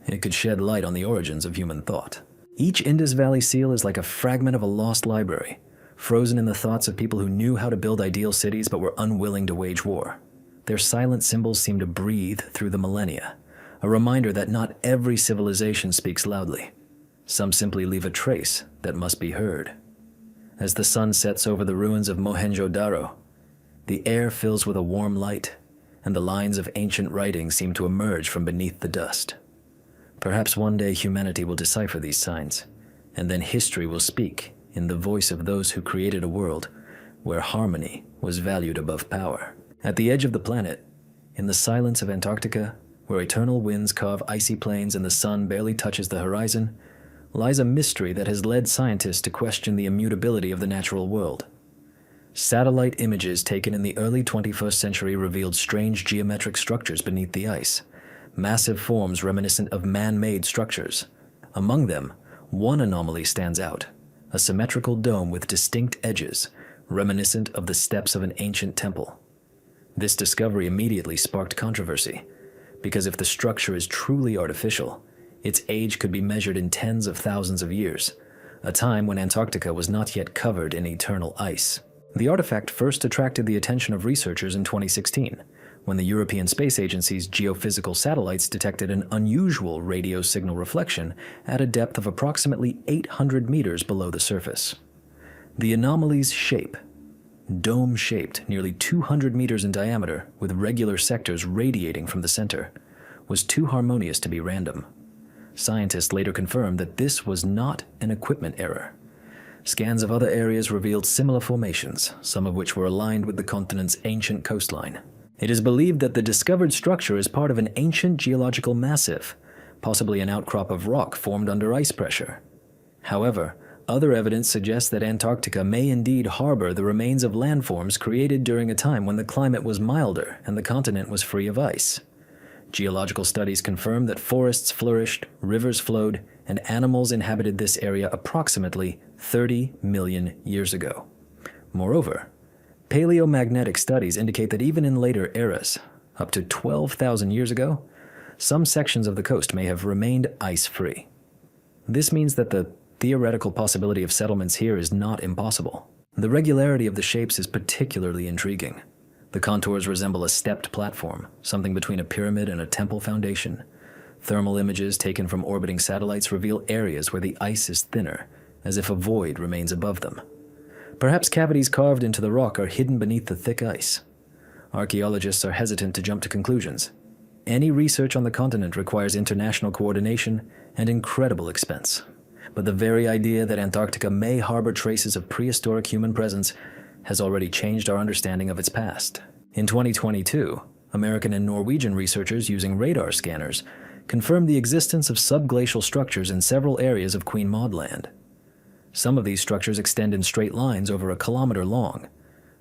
It could shed light on the origins of human thought. Each Indus Valley seal is like a fragment of a lost library, frozen in the thoughts of people who knew how to build ideal cities but were unwilling to wage war. Their silent symbols seem to breathe through the millennia, a reminder that not every civilization speaks loudly. Some simply leave a trace that must be heard. As the sun sets over the ruins of Mohenjo-Daro, the air fills with a warm light, and the lines of ancient writing seem to emerge from beneath the dust. Perhaps one day humanity will decipher these signs, and then history will speak in the voice of those who created a world where harmony was valued above power. At the edge of the planet, in the silence of Antarctica, where eternal winds carve icy plains and the sun barely touches the horizon, lies a mystery that has led scientists to question the immutability of the natural world. Satellite images taken in the early 21st century revealed strange geometric structures beneath the ice, massive forms reminiscent of man-made structures. Among them, one anomaly stands out, a symmetrical dome with distinct edges, reminiscent of the steps of an ancient temple. This discovery immediately sparked controversy, because if the structure is truly artificial, its age could be measured in tens of thousands of years, a time when Antarctica was not yet covered in eternal ice. The artifact first attracted the attention of researchers in 2016, when the European Space Agency's geophysical satellites detected an unusual radio signal reflection at a depth of approximately 800 meters below the surface. The anomaly's shape, dome-shaped, nearly 200 meters in diameter, with regular sectors radiating from the center, was too harmonious to be random. Scientists later confirmed that this was not an equipment error. Scans of other areas revealed similar formations, some of which were aligned with the continent's ancient coastline. It is believed that the discovered structure is part of an ancient geological massif, possibly an outcrop of rock formed under ice pressure. However, other evidence suggests that Antarctica may indeed harbor the remains of landforms created during a time when the climate was milder and the continent was free of ice. Geological studies confirm that forests flourished, rivers flowed, and animals inhabited this area approximately 30 million years ago. Moreover, paleomagnetic studies indicate that even in later eras, up to 12,000 years ago, some sections of the coast may have remained ice-free. This means that the theoretical possibility of settlements here is not impossible. The regularity of the shapes is particularly intriguing. The contours resemble a stepped platform, something between a pyramid and a temple foundation. Thermal images taken from orbiting satellites reveal areas where the ice is thinner, as if a void remains above them. Perhaps cavities carved into the rock are hidden beneath the thick ice. Archaeologists are hesitant to jump to conclusions. Any research on the continent requires international coordination and incredible expense. But the very idea that Antarctica may harbor traces of prehistoric human presence has already changed our understanding of its past. In 2022, American and Norwegian researchers using radar scanners confirmed the existence of subglacial structures in several areas of Queen Maud Land. Some of these structures extend in straight lines over a kilometer long.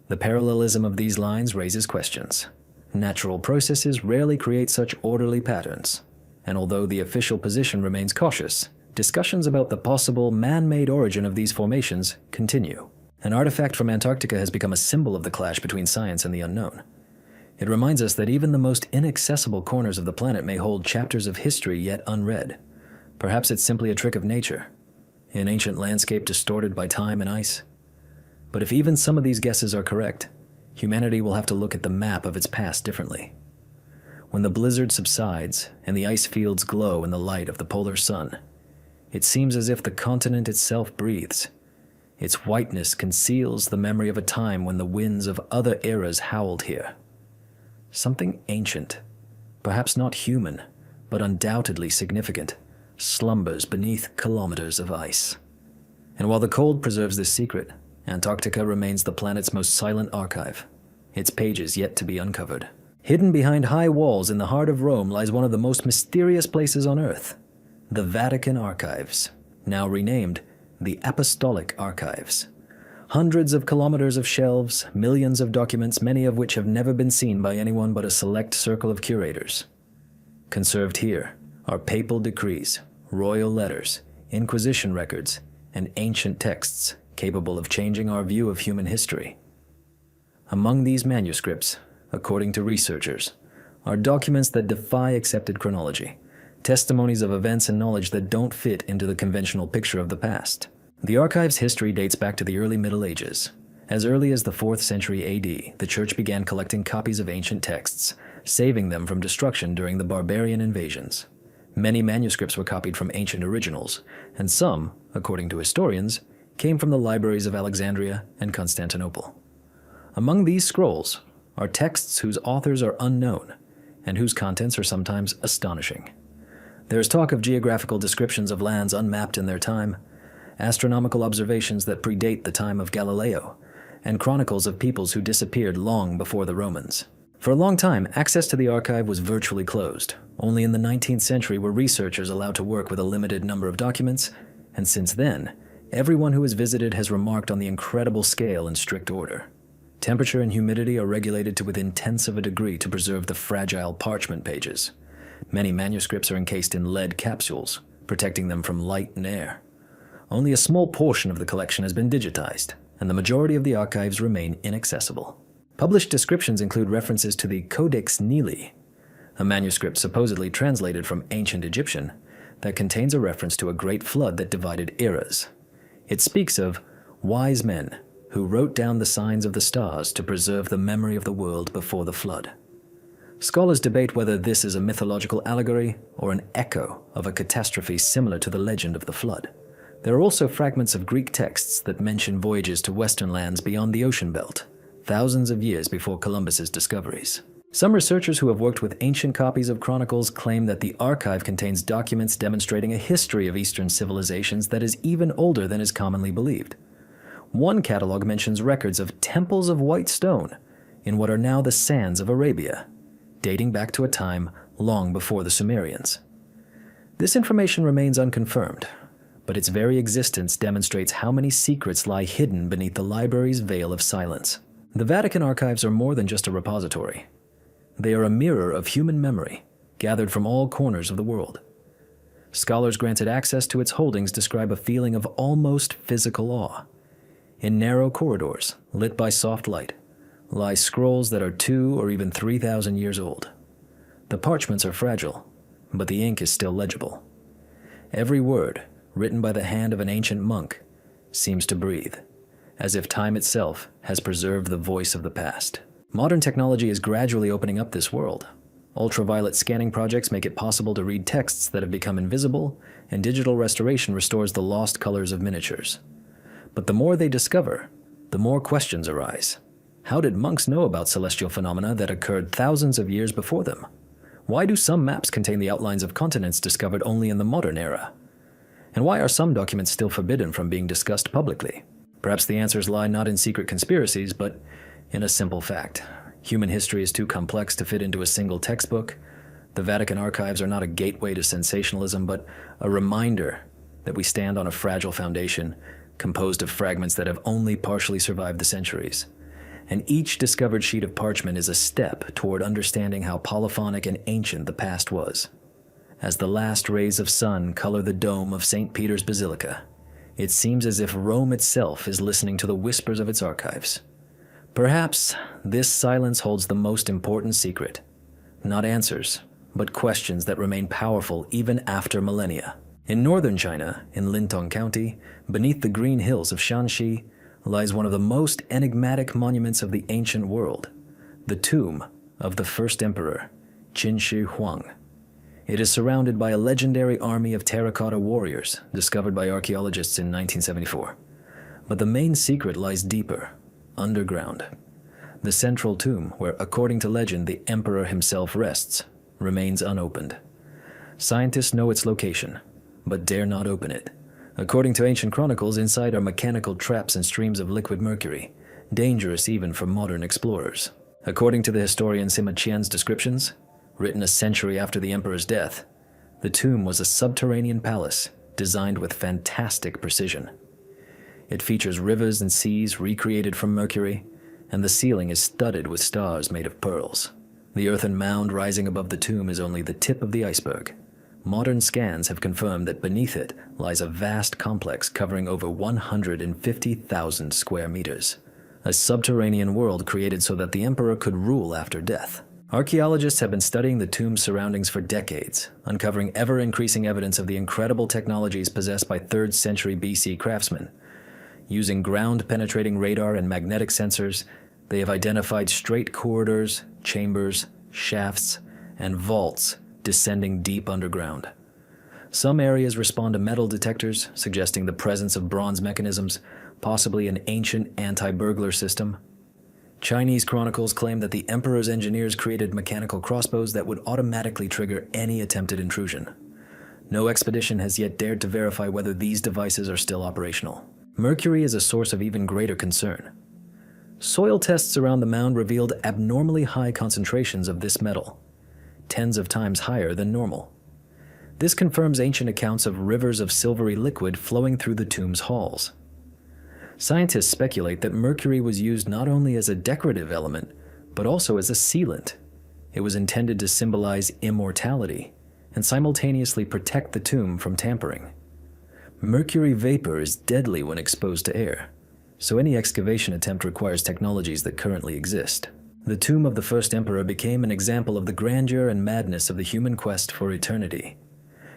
The parallelism of these lines raises questions. Natural processes rarely create such orderly patterns, and although the official position remains cautious, discussions about the possible man-made origin of these formations continue. An artifact from Antarctica has become a symbol of the clash between science and the unknown. It reminds us that even the most inaccessible corners of the planet may hold chapters of history yet unread. Perhaps it's simply a trick of nature, an ancient landscape distorted by time and ice. But if even some of these guesses are correct, humanity will have to look at the map of its past differently. When the blizzard subsides and the ice fields glow in the light of the polar sun, it seems as if the continent itself breathes. Its whiteness conceals the memory of a time when the winds of other eras howled here. Something ancient, perhaps not human, but undoubtedly significant, slumbers beneath kilometers of ice. And while the cold preserves this secret, Antarctica remains the planet's most silent archive, its pages yet to be uncovered. Hidden behind high walls in the heart of Rome lies one of the most mysterious places on Earth, the Vatican Archives, now renamed the Apostolic Archives. Hundreds of kilometers of shelves, millions of documents, many of which have never been seen by anyone but a select circle of curators. Conserved here are papal decrees, royal letters, Inquisition records, and ancient texts capable of changing our view of human history. Among these manuscripts, according to researchers, are documents that defy accepted chronology, testimonies of events and knowledge that don't fit into the conventional picture of the past. The archive's history dates back to the early Middle Ages. As early as the 4th century AD, the Church began collecting copies of ancient texts, saving them from destruction during the barbarian invasions. Many manuscripts were copied from ancient originals, and some, according to historians, came from the libraries of Alexandria and Constantinople. Among these scrolls are texts whose authors are unknown, and whose contents are sometimes astonishing. There is talk of geographical descriptions of lands unmapped in their time, astronomical observations that predate the time of Galileo, and chronicles of peoples who disappeared long before the Romans. For a long time, access to the archive was virtually closed. Only in the 19th century were researchers allowed to work with a limited number of documents, and since then, everyone who has visited has remarked on the incredible scale and strict order. Temperature and humidity are regulated to within tenths of a degree to preserve the fragile parchment pages. Many manuscripts are encased in lead capsules, protecting them from light and air. Only a small portion of the collection has been digitized, and the majority of the archives remain inaccessible. Published descriptions include references to the Codex Nili, a manuscript supposedly translated from ancient Egyptian that contains a reference to a great flood that divided eras. It speaks of wise men who wrote down the signs of the stars to preserve the memory of the world before the flood. Scholars debate whether this is a mythological allegory or an echo of a catastrophe similar to the legend of the flood. There are also fragments of Greek texts that mention voyages to western lands beyond the ocean belt, thousands of years before Columbus's discoveries. Some researchers who have worked with ancient copies of chronicles claim that the archive contains documents demonstrating a history of Eastern civilizations that is even older than is commonly believed. One catalog mentions records of temples of white stone in what are now the sands of Arabia, dating back to a time long before the Sumerians. This information remains unconfirmed, but its very existence demonstrates how many secrets lie hidden beneath the library's veil of silence. The Vatican archives are more than just a repository. They are a mirror of human memory, gathered from all corners of the world. Scholars granted access to its holdings describe a feeling of almost physical awe. In narrow corridors, lit by soft light, lie scrolls that are 2,000 or even 3,000 years old. The parchments are fragile, but the ink is still legible. Every word, written by the hand of an ancient monk, seems to breathe, as if time itself has preserved the voice of the past. Modern technology is gradually opening up this world. Ultraviolet scanning projects make it possible to read texts that have become invisible, and digital restoration restores the lost colors of miniatures. But the more they discover, the more questions arise. How did monks know about celestial phenomena that occurred thousands of years before them? Why do some maps contain the outlines of continents discovered only in the modern era? And why are some documents still forbidden from being discussed publicly? Perhaps the answers lie not in secret conspiracies, but in a simple fact. Human history is too complex to fit into a single textbook. The Vatican archives are not a gateway to sensationalism, but a reminder that we stand on a fragile foundation composed of fragments that have only partially survived the centuries. And each discovered sheet of parchment is a step toward understanding how polyphonic and ancient the past was. As the last rays of sun color the dome of St. Peter's Basilica, it seems as if Rome itself is listening to the whispers of its archives. Perhaps this silence holds the most important secret. Not answers, but questions that remain powerful even after millennia. In northern China, in Lintong County, beneath the green hills of Shanxi, lies one of the most enigmatic monuments of the ancient world, the tomb of the first emperor, Qin Shi Huang. It is surrounded by a legendary army of terracotta warriors discovered by archaeologists in 1974. But the main secret lies deeper, underground. The central tomb, where, according to legend, the emperor himself rests, remains unopened. Scientists know its location, but dare not open it. According to ancient chronicles, inside are mechanical traps and streams of liquid mercury, dangerous even for modern explorers. According to the historian Sima Qian's descriptions, written a century after the emperor's death, the tomb was a subterranean palace designed with fantastic precision. It features rivers and seas recreated from mercury, and the ceiling is studded with stars made of pearls. The earthen mound rising above the tomb is only the tip of the iceberg. Modern scans have confirmed that beneath it lies a vast complex covering over 150,000 square meters, a subterranean world created so that the emperor could rule after death. Archaeologists have been studying the tomb's surroundings for decades, uncovering ever-increasing evidence of the incredible technologies possessed by 3rd century BC craftsmen. Using ground-penetrating radar and magnetic sensors, they have identified straight corridors, chambers, shafts, and vaults descending deep underground. Some areas respond to metal detectors, suggesting the presence of bronze mechanisms, possibly an ancient anti-burglar system. Chinese chronicles claim that the emperor's engineers created mechanical crossbows that would automatically trigger any attempted intrusion. No expedition has yet dared to verify whether these devices are still operational. Mercury is a source of even greater concern. Soil tests around the mound revealed abnormally high concentrations of this metal, tens of times higher than normal. This confirms ancient accounts of rivers of silvery liquid flowing through the tomb's halls. Scientists speculate that mercury was used not only as a decorative element, but also as a sealant. It was intended to symbolize immortality and simultaneously protect the tomb from tampering. Mercury vapor is deadly when exposed to air, so any excavation attempt requires technologies that currently exist. The tomb of the first emperor became an example of the grandeur and madness of the human quest for eternity.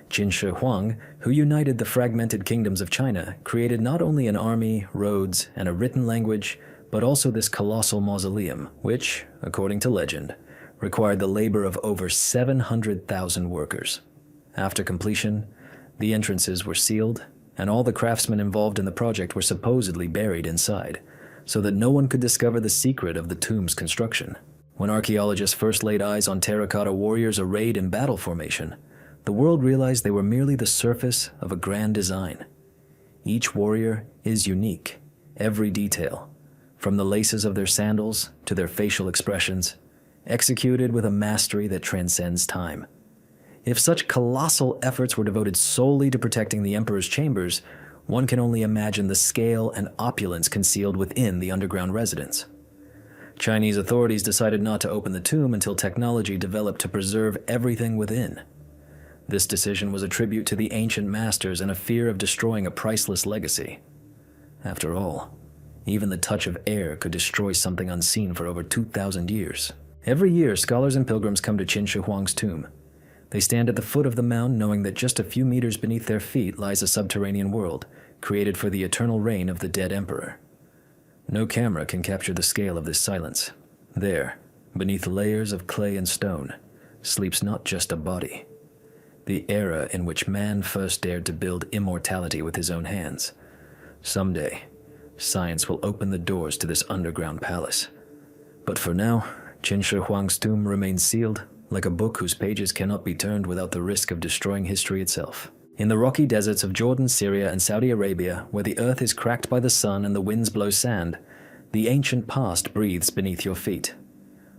Qin Shi Huang, who united the fragmented kingdoms of China, created not only an army, roads, and a written language, but also this colossal mausoleum, which, according to legend, required the labor of over 700,000 workers. After completion, the entrances were sealed, and all the craftsmen involved in the project were supposedly buried inside, so that no one could discover the secret of the tomb's construction. When archaeologists first laid eyes on terracotta warriors arrayed in battle formation, the world realized they were merely the surface of a grand design. Each warrior is unique, every detail, from the laces of their sandals to their facial expressions, executed with a mastery that transcends time. If such colossal efforts were devoted solely to protecting the emperor's chambers, one can only imagine the scale and opulence concealed within the underground residence. Chinese authorities decided not to open the tomb until technology developed to preserve everything within. This decision was a tribute to the ancient masters and a fear of destroying a priceless legacy. After all, even the touch of air could destroy something unseen for over 2,000 years. Every year, scholars and pilgrims come to Qin Shi Huang's tomb. They stand at the foot of the mound knowing that just a few meters beneath their feet lies a subterranean world, created for the eternal reign of the dead emperor. No camera can capture the scale of this silence. There, beneath layers of clay and stone, sleeps not just a body. The era in which man first dared to build immortality with his own hands. Someday, science will open the doors to this underground palace. But for now, Qin Shi Huang's tomb remains sealed, like a book whose pages cannot be turned without the risk of destroying history itself. In the rocky deserts of Jordan, Syria, and Saudi Arabia, where the earth is cracked by the sun and the winds blow sand, the ancient past breathes beneath your feet.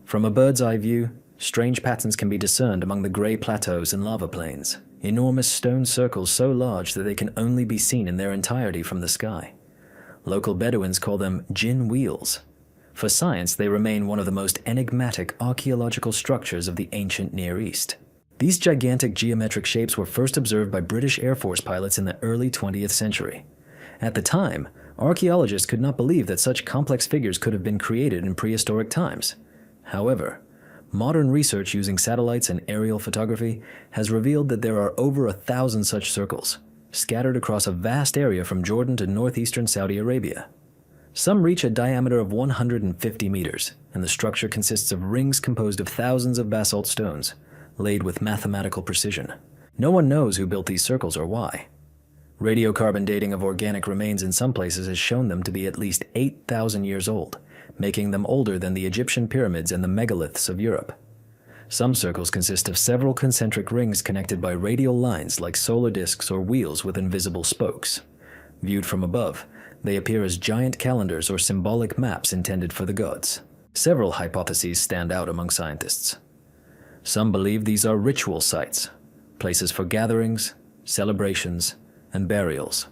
From a bird's eye view, strange patterns can be discerned among the gray plateaus and lava plains, enormous stone circles so large that they can only be seen in their entirety from the sky. Local Bedouins call them jinn wheels. For science, they remain one of the most enigmatic archaeological structures of the ancient Near East. These gigantic geometric shapes were first observed by British Air Force pilots in the early 20th century. At the time, archaeologists could not believe that such complex figures could have been created in prehistoric times. However, modern research using satellites and aerial photography has revealed that there are over 1,000 such circles, scattered across a vast area from Jordan to northeastern Saudi Arabia. Some reach a diameter of 150 meters, and the structure consists of rings composed of thousands of basalt stones, laid with mathematical precision. No one knows who built these circles or why. Radiocarbon dating of organic remains in some places has shown them to be at least 8,000 years old, making them older than the Egyptian pyramids and the megaliths of Europe. Some circles consist of several concentric rings connected by radial lines like solar disks or wheels with invisible spokes. Viewed from above, they appear as giant calendars or symbolic maps intended for the gods. Several hypotheses stand out among scientists. Some believe these are ritual sites, places for gatherings, celebrations, and burials.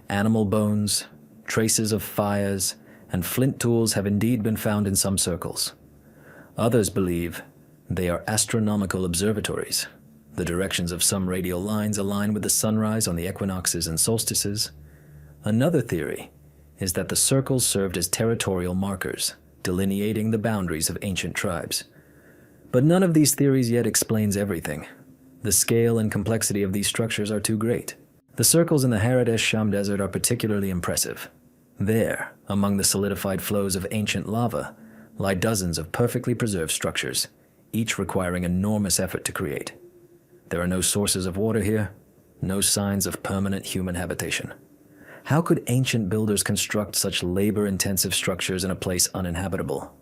Animal bones, traces of fires, and flint tools have indeed been found in some circles. Others believe they are astronomical observatories. The directions of some radial lines align with the sunrise on the equinoxes and solstices. Another theory is that the circles served as territorial markers, delineating the boundaries of ancient tribes. But none of these theories yet explains everything. The scale and complexity of these structures are too great. The circles in the Harad Sham Desert are particularly impressive. There, among the solidified flows of ancient lava, lie dozens of perfectly preserved structures, each requiring enormous effort to create. There are no sources of water here, no signs of permanent human habitation. How could ancient builders construct such labor-intensive structures in a place uninhabitable?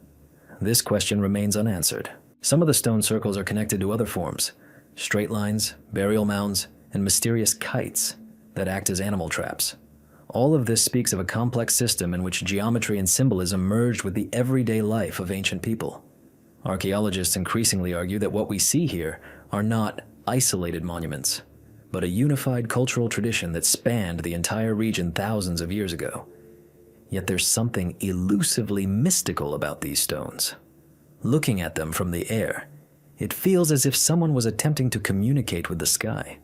This question remains unanswered. Some of the stone circles are connected to other forms, straight lines, burial mounds, and mysterious kites that act as animal traps. All of this speaks of a complex system in which geometry and symbolism merged with the everyday life of ancient people. Archaeologists increasingly argue that what we see here are not isolated monuments, but a unified cultural tradition that spanned the entire region thousands of years ago. Yet there's something elusively mystical about these stones. Looking at them from the air, it feels as if someone was attempting to communicate with the sky.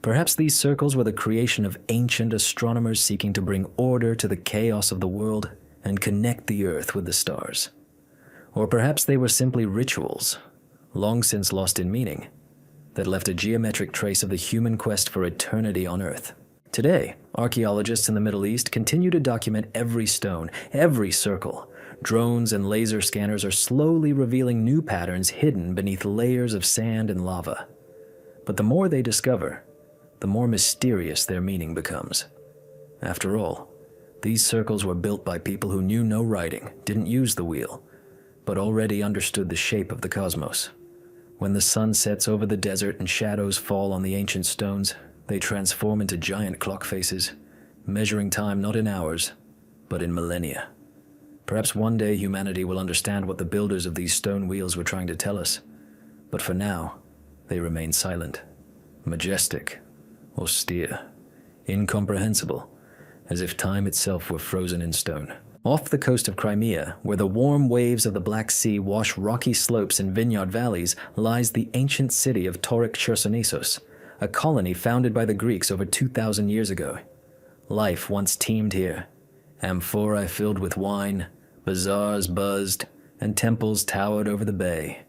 Perhaps these circles were the creation of ancient astronomers seeking to bring order to the chaos of the world and connect the earth with the stars. Or perhaps they were simply rituals, long since lost in meaning, that left a geometric trace of the human quest for eternity on Earth. Today, archaeologists in the Middle East continue to document every stone, every circle. Drones and laser scanners are slowly revealing new patterns hidden beneath layers of sand and lava. But the more they discover, the more mysterious their meaning becomes. After all, these circles were built by people who knew no writing, didn't use the wheel, but already understood the shape of the cosmos. When the sun sets over the desert and shadows fall on the ancient stones, they transform into giant clock faces, measuring time not in hours, but in millennia. Perhaps one day humanity will understand what the builders of these stone wheels were trying to tell us, but for now, they remain silent, majestic, austere, incomprehensible, as if time itself were frozen in stone. Off the coast of Crimea, where the warm waves of the Black Sea wash rocky slopes and vineyard valleys, lies the ancient city of Tauric Chersonesos, a colony founded by the Greeks over 2,000 years ago. Life once teemed here. Amphorae filled with wine, bazaars buzzed, and temples towered over the bay.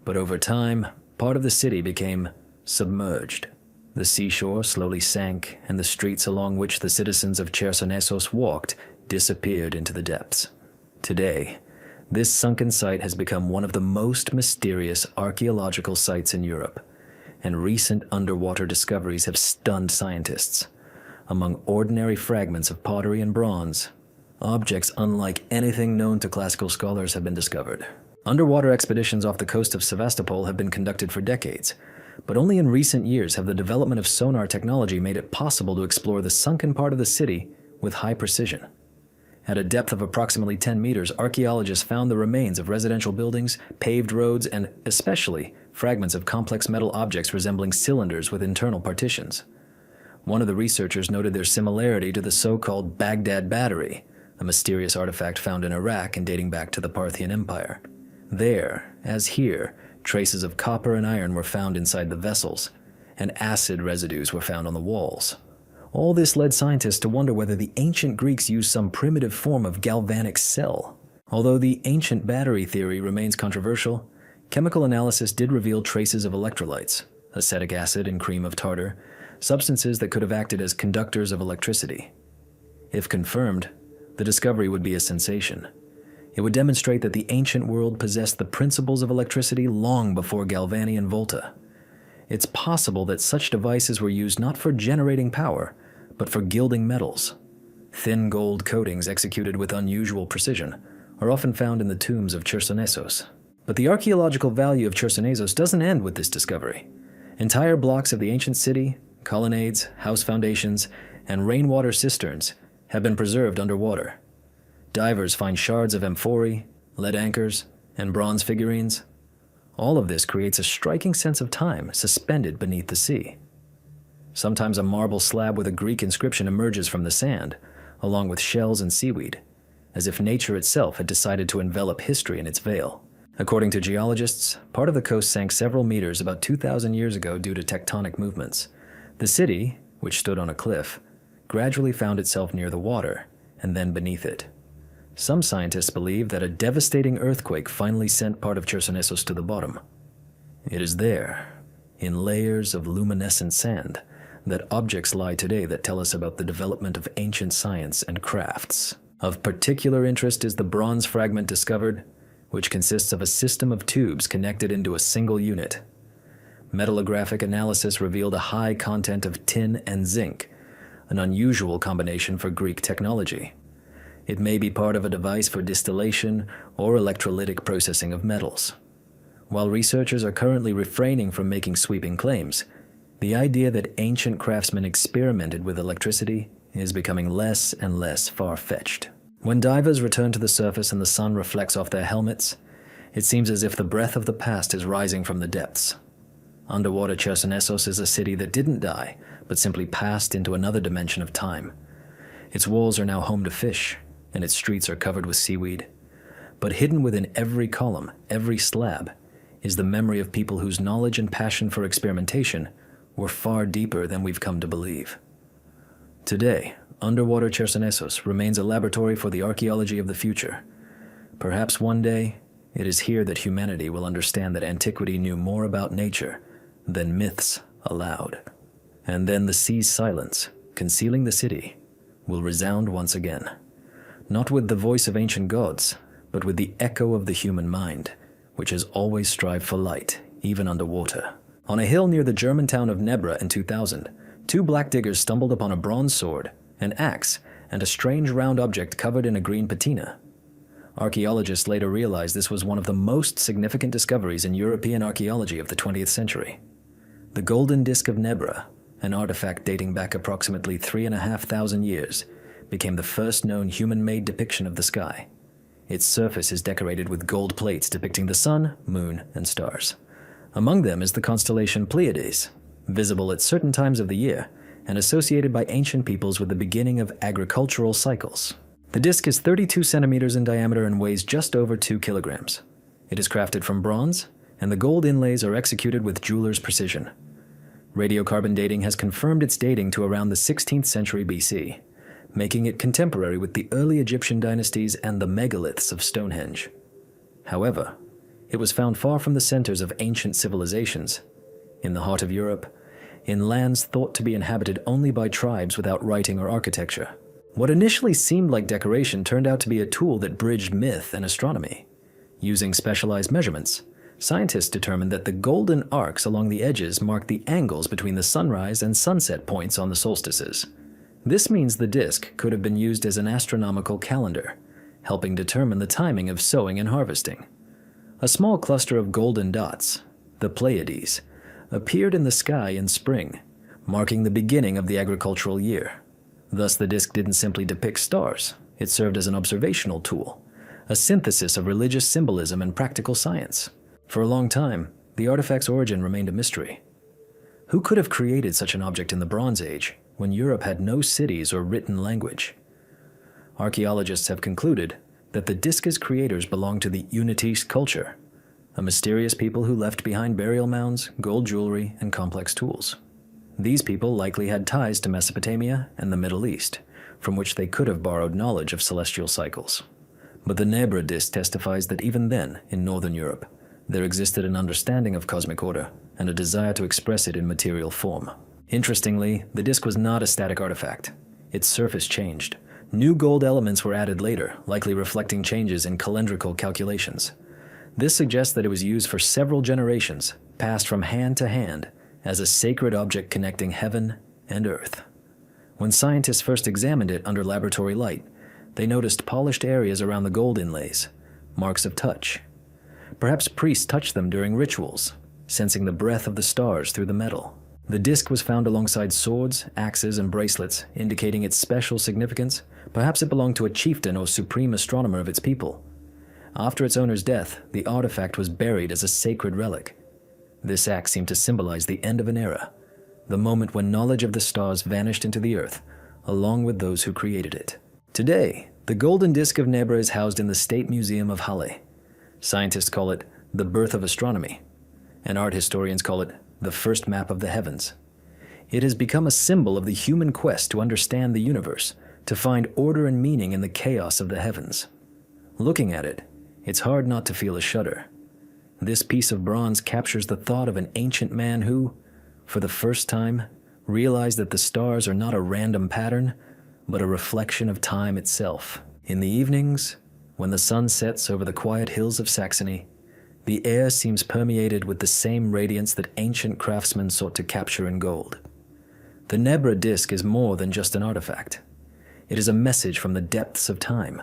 But over time, part of the city became submerged. The seashore slowly sank, and the streets along which the citizens of Chersonesos walked disappeared into the depths. Today, this sunken site has become one of the most mysterious archaeological sites in Europe, and recent underwater discoveries have stunned scientists. Among ordinary fragments of pottery and bronze, objects unlike anything known to classical scholars have been discovered. Underwater expeditions off the coast of Sevastopol have been conducted for decades, but only in recent years have the development of sonar technology made it possible to explore the sunken part of the city with high precision. At a depth of approximately 10 meters, archaeologists found the remains of residential buildings, paved roads, and especially fragments of complex metal objects resembling cylinders with internal partitions. One of the researchers noted their similarity to the so-called Baghdad Battery, a mysterious artifact found in Iraq and dating back to the Parthian Empire. There, as here, traces of copper and iron were found inside the vessels, and acid residues were found on the walls. All this led scientists to wonder whether the ancient Greeks used some primitive form of galvanic cell. Although the ancient battery theory remains controversial, chemical analysis did reveal traces of electrolytes, acetic acid and cream of tartar, substances that could have acted as conductors of electricity. If confirmed, the discovery would be a sensation. It would demonstrate that the ancient world possessed the principles of electricity long before Galvani and Volta. It's possible that such devices were used not for generating power, but for gilding metals. Thin gold coatings executed with unusual precision are often found in the tombs of Chersonesos. But the archaeological value of Chersonesos doesn't end with this discovery. Entire blocks of the ancient city, colonnades, house foundations, and rainwater cisterns have been preserved underwater. Divers find shards of amphorae, lead anchors, and bronze figurines. All of this creates a striking sense of time suspended beneath the sea. Sometimes a marble slab with a Greek inscription emerges from the sand, along with shells and seaweed, as if nature itself had decided to envelop history in its veil. According to geologists, part of the coast sank several meters about 2,000 years ago due to tectonic movements. The city, which stood on a cliff, gradually found itself near the water, and then beneath it. Some scientists believe that a devastating earthquake finally sent part of Chersonesos to the bottom. It is there, in layers of luminescent sand, that objects lie today that tell us about the development of ancient science and crafts. Of particular interest is the bronze fragment discovered, which consists of a system of tubes connected into a single unit. Metallographic analysis revealed a high content of tin and zinc, an unusual combination for Greek technology. It may be part of a device for distillation or electrolytic processing of metals. While researchers are currently refraining from making sweeping claims, the idea that ancient craftsmen experimented with electricity is becoming less and less far-fetched. When divers return to the surface and the sun reflects off their helmets, it seems as if the breath of the past is rising from the depths. Underwater Chersonesos is a city that didn't die, but simply passed into another dimension of time. Its walls are now home to fish, and its streets are covered with seaweed. But hidden within every column, every slab, is the memory of people whose knowledge and passion for experimentation were far deeper than we've come to believe. Today, underwater Chersonesos remains a laboratory for the archaeology of the future. Perhaps one day, it is here that humanity will understand that antiquity knew more about nature than myths allowed. And then the sea's silence, concealing the city, will resound once again. Not with the voice of ancient gods, but with the echo of the human mind, which has always strived for light, even underwater. On a hill near the German town of Nebra in 2000, two black diggers stumbled upon a bronze sword, an axe, and a strange round object covered in a green patina. Archaeologists later realized this was one of the most significant discoveries in European archaeology of the 20th century. The Golden Disc of Nebra, an artifact dating back approximately 3,500 years, became the first known human-made depiction of the sky. Its surface is decorated with gold plates depicting the sun, moon, and stars. Among them is the constellation Pleiades, visible at certain times of the year and associated by ancient peoples with the beginning of agricultural cycles. The disk is 32 centimeters in diameter and weighs just over 2 kilograms. It is crafted from bronze, and the gold inlays are executed with jeweler's precision. Radiocarbon dating has confirmed its dating to around the 16th century BC, making it contemporary with the early Egyptian dynasties and the megaliths of Stonehenge. However, it was found far from the centers of ancient civilizations, in the heart of Europe, in lands thought to be inhabited only by tribes without writing or architecture. What initially seemed like decoration turned out to be a tool that bridged myth and astronomy. Using specialized measurements, scientists determined that the golden arcs along the edges marked the angles between the sunrise and sunset points on the solstices. This means the disk could have been used as an astronomical calendar, helping determine the timing of sowing and harvesting. A small cluster of golden dots, the Pleiades, appeared in the sky in spring, marking the beginning of the agricultural year. Thus, the disk didn't simply depict stars, it served as an observational tool, a synthesis of religious symbolism and practical science. For a long time, the artifact's origin remained a mystery. Who could have created such an object in the Bronze Age, when Europe had no cities or written language? Archaeologists have concluded that the disk's creators belonged to the Unetese culture, a mysterious people who left behind burial mounds, gold jewelry, and complex tools. These people likely had ties to Mesopotamia and the Middle East, from which they could have borrowed knowledge of celestial cycles. But the Nebra disk testifies that even then, in Northern Europe, there existed an understanding of cosmic order and a desire to express it in material form. Interestingly, the disk was not a static artifact. Its surface changed. New gold elements were added later, likely reflecting changes in calendrical calculations. This suggests that it was used for several generations, passed from hand to hand, as a sacred object connecting heaven and earth. When scientists first examined it under laboratory light, they noticed polished areas around the gold inlays, marks of touch. Perhaps priests touched them during rituals, sensing the breath of the stars through the metal. The disk was found alongside swords, axes, and bracelets, indicating its special significance. Perhaps it belonged to a chieftain or supreme astronomer of its people. After its owner's death, the artifact was buried as a sacred relic. This act seemed to symbolize the end of an era, the moment when knowledge of the stars vanished into the earth, along with those who created it. Today, the golden disk of Nebra is housed in the State Museum of Halle. Scientists call it the birth of astronomy, and art historians call it the first map of the heavens. It has become a symbol of the human quest to understand the universe, to find order and meaning in the chaos of the heavens. Looking at it, it's hard not to feel a shudder. This piece of bronze captures the thought of an ancient man who, for the first time, realized that the stars are not a random pattern, but a reflection of time itself. In the evenings, when the sun sets over the quiet hills of Saxony, the air seems permeated with the same radiance that ancient craftsmen sought to capture in gold. The Nebra disk is more than just an artifact. It is a message from the depths of time,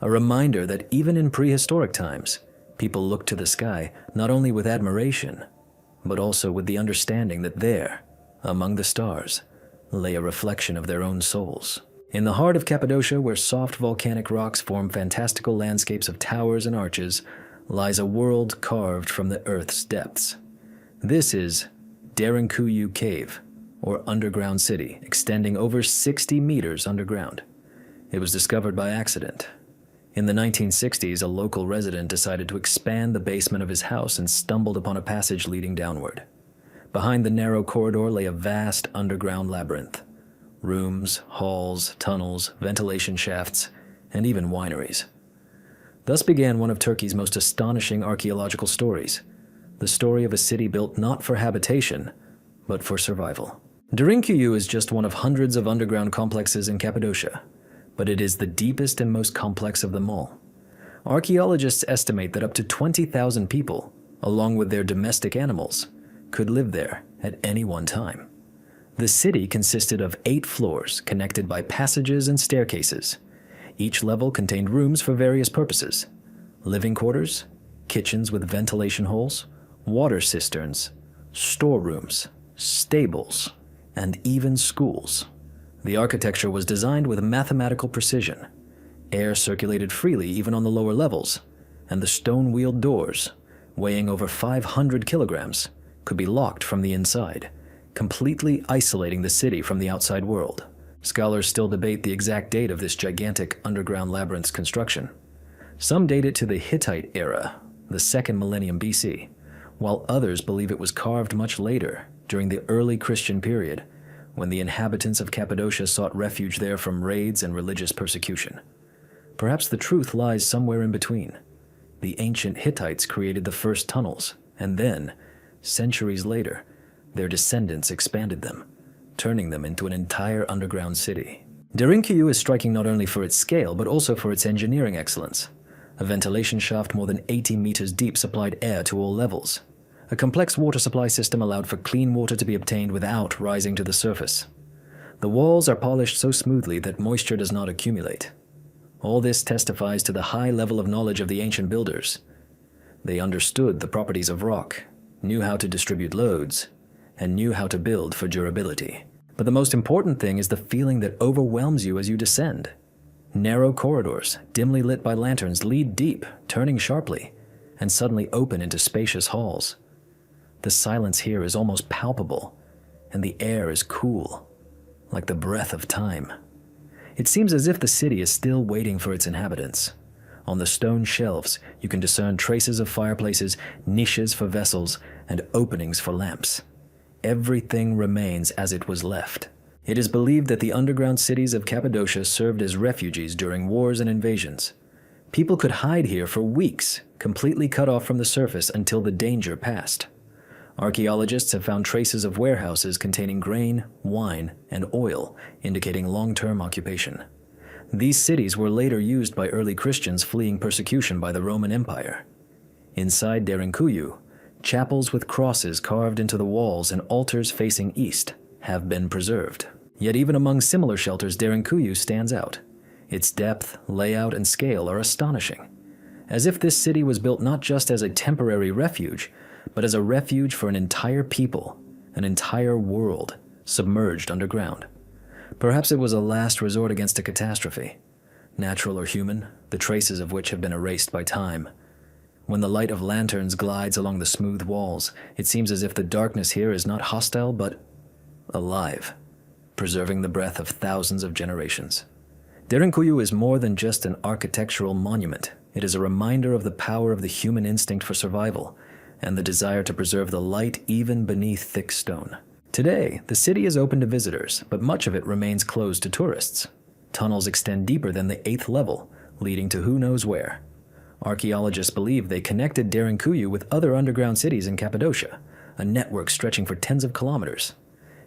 a reminder that even in prehistoric times, people looked to the sky not only with admiration, but also with the understanding that there, among the stars, lay a reflection of their own souls. In the heart of Cappadocia, where soft volcanic rocks form fantastical landscapes of towers and arches, lies a world carved from the Earth's depths. This is Derinkuyu Cave, or underground city, extending over 60 meters underground. It was discovered by accident. In the 1960s, a local resident decided to expand the basement of his house and stumbled upon a passage leading downward. Behind the narrow corridor lay a vast underground labyrinth. Rooms, halls, tunnels, ventilation shafts, and even wineries. Thus began one of Turkey's most astonishing archaeological stories, the story of a city built not for habitation, but for survival. Derinkuyu is just one of hundreds of underground complexes in Cappadocia, but it is the deepest and most complex of them all. Archaeologists estimate that up to 20,000 people, along with their domestic animals, could live there at any one time. The city consisted of 8 floors connected by passages and staircases. Each level contained rooms for various purposes: living quarters, kitchens with ventilation holes, water cisterns, storerooms, stables, and even schools. The architecture was designed with mathematical precision. Air circulated freely even on the lower levels, and the stone-wheeled doors, weighing over 500 kilograms, could be locked from the inside, completely isolating the city from the outside world. Scholars still debate the exact date of this gigantic underground labyrinth's construction. Some date it to the Hittite era, the 2nd millennium BC, while others believe it was carved much later, during the early Christian period, when the inhabitants of Cappadocia sought refuge there from raids and religious persecution. Perhaps the truth lies somewhere in between. The ancient Hittites created the first tunnels, and then, centuries later, their descendants expanded them, turning them into an entire underground city. Derinkuyu is striking not only for its scale, but also for its engineering excellence. A ventilation shaft more than 80 meters deep supplied air to all levels. A complex water supply system allowed for clean water to be obtained without rising to the surface. The walls are polished so smoothly that moisture does not accumulate. All this testifies to the high level of knowledge of the ancient builders. They understood the properties of rock, knew how to distribute loads, and knew how to build for durability. But the most important thing is the feeling that overwhelms you as you descend. Narrow corridors, dimly lit by lanterns, lead deep, turning sharply, and suddenly open into spacious halls. The silence here is almost palpable, and the air is cool, like the breath of time. It seems as if the city is still waiting for its inhabitants. On the stone shelves, you can discern traces of fireplaces, niches for vessels, and openings for lamps. Everything remains as it was left. It is believed that the underground cities of Cappadocia served as refuges during wars and invasions. People could hide here for weeks, completely cut off from the surface until the danger passed. Archaeologists have found traces of warehouses containing grain, wine, and oil, indicating long-term occupation. These cities were later used by early Christians fleeing persecution by the Roman Empire. Inside Derinkuyu, chapels with crosses carved into the walls and altars facing east have been preserved. Yet even among similar shelters, Derinkuyu stands out. Its depth, layout, and scale are astonishing, as if this city was built not just as a temporary refuge, but as a refuge for an entire people, an entire world, submerged underground. Perhaps it was a last resort against a catastrophe, natural or human, the traces of which have been erased by time. When the light of lanterns glides along the smooth walls, it seems as if the darkness here is not hostile but alive, preserving the breath of thousands of generations. Derinkuyu is more than just an architectural monument. It is a reminder of the power of the human instinct for survival and the desire to preserve the light even beneath thick stone. Today, the city is open to visitors, but much of it remains closed to tourists. Tunnels extend deeper than the 8th level, leading to who knows where. Archaeologists believe they connected Derinkuyu with other underground cities in Cappadocia, a network stretching for tens of kilometers.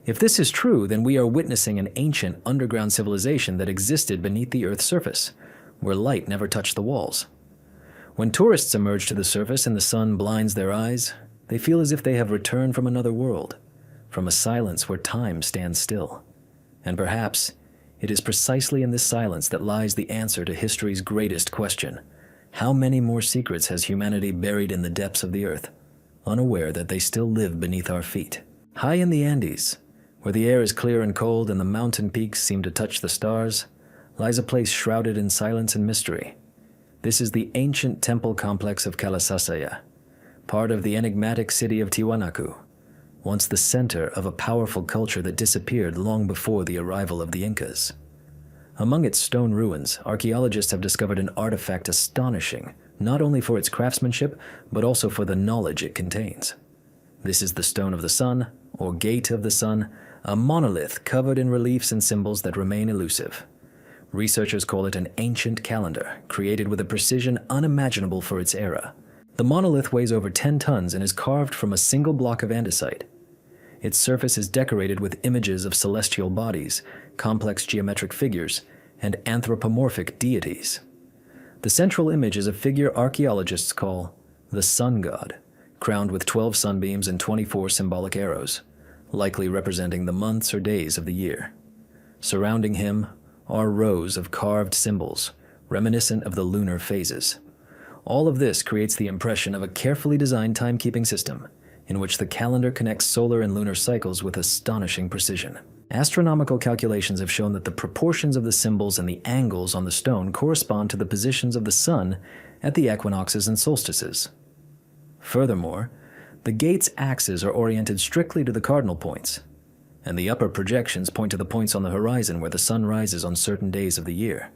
If this is true, then we are witnessing an ancient underground civilization that existed beneath the Earth's surface, where light never touched the walls. When tourists emerge to the surface and the sun blinds their eyes, they feel as if they have returned from another world, from a silence where time stands still. And perhaps it is precisely in this silence that lies the answer to history's greatest question. How many more secrets has humanity buried in the depths of the earth, unaware that they still live beneath our feet? High in the Andes, where the air is clear and cold and the mountain peaks seem to touch the stars, lies a place shrouded in silence and mystery. This is the ancient temple complex of Kalasasaya, part of the enigmatic city of Tiwanaku, once the center of a powerful culture that disappeared long before the arrival of the Incas. Among its stone ruins, archaeologists have discovered an artifact astonishing, not only for its craftsmanship, but also for the knowledge it contains. This is the Stone of the Sun, or Gate of the Sun, a monolith covered in reliefs and symbols that remain elusive. Researchers call it an ancient calendar, created with a precision unimaginable for its era. The monolith weighs over 10 tons and is carved from a single block of andesite. Its surface is decorated with images of celestial bodies, complex geometric figures, and anthropomorphic deities. The central image is a figure archaeologists call the Sun God, crowned with 12 sunbeams and 24 symbolic arrows, likely representing the months or days of the year. Surrounding him are rows of carved symbols, reminiscent of the lunar phases. All of this creates the impression of a carefully designed timekeeping system, in which the calendar connects solar and lunar cycles with astonishing precision. Astronomical calculations have shown that the proportions of the symbols and the angles on the stone correspond to the positions of the sun at the equinoxes and solstices. Furthermore, the gate's axes are oriented strictly to the cardinal points, and the upper projections point to the points on the horizon where the sun rises on certain days of the year.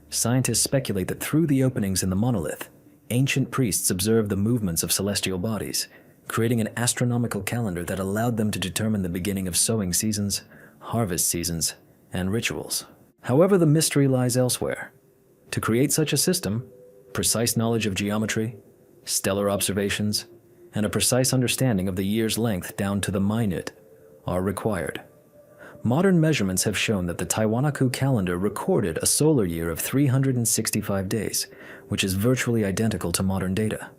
Scientists speculate that through the openings in the monolith, ancient priests observed the movements of celestial bodies, creating an astronomical calendar that allowed them to determine the beginning of sowing seasons, harvest seasons, and rituals. However, the mystery lies elsewhere. To create such a system, precise knowledge of geometry, stellar observations, and a precise understanding of the year's length down to the minute are required. Modern measurements have shown that the Tiwanaku calendar recorded a solar year of 365 days, which is virtually identical to modern data.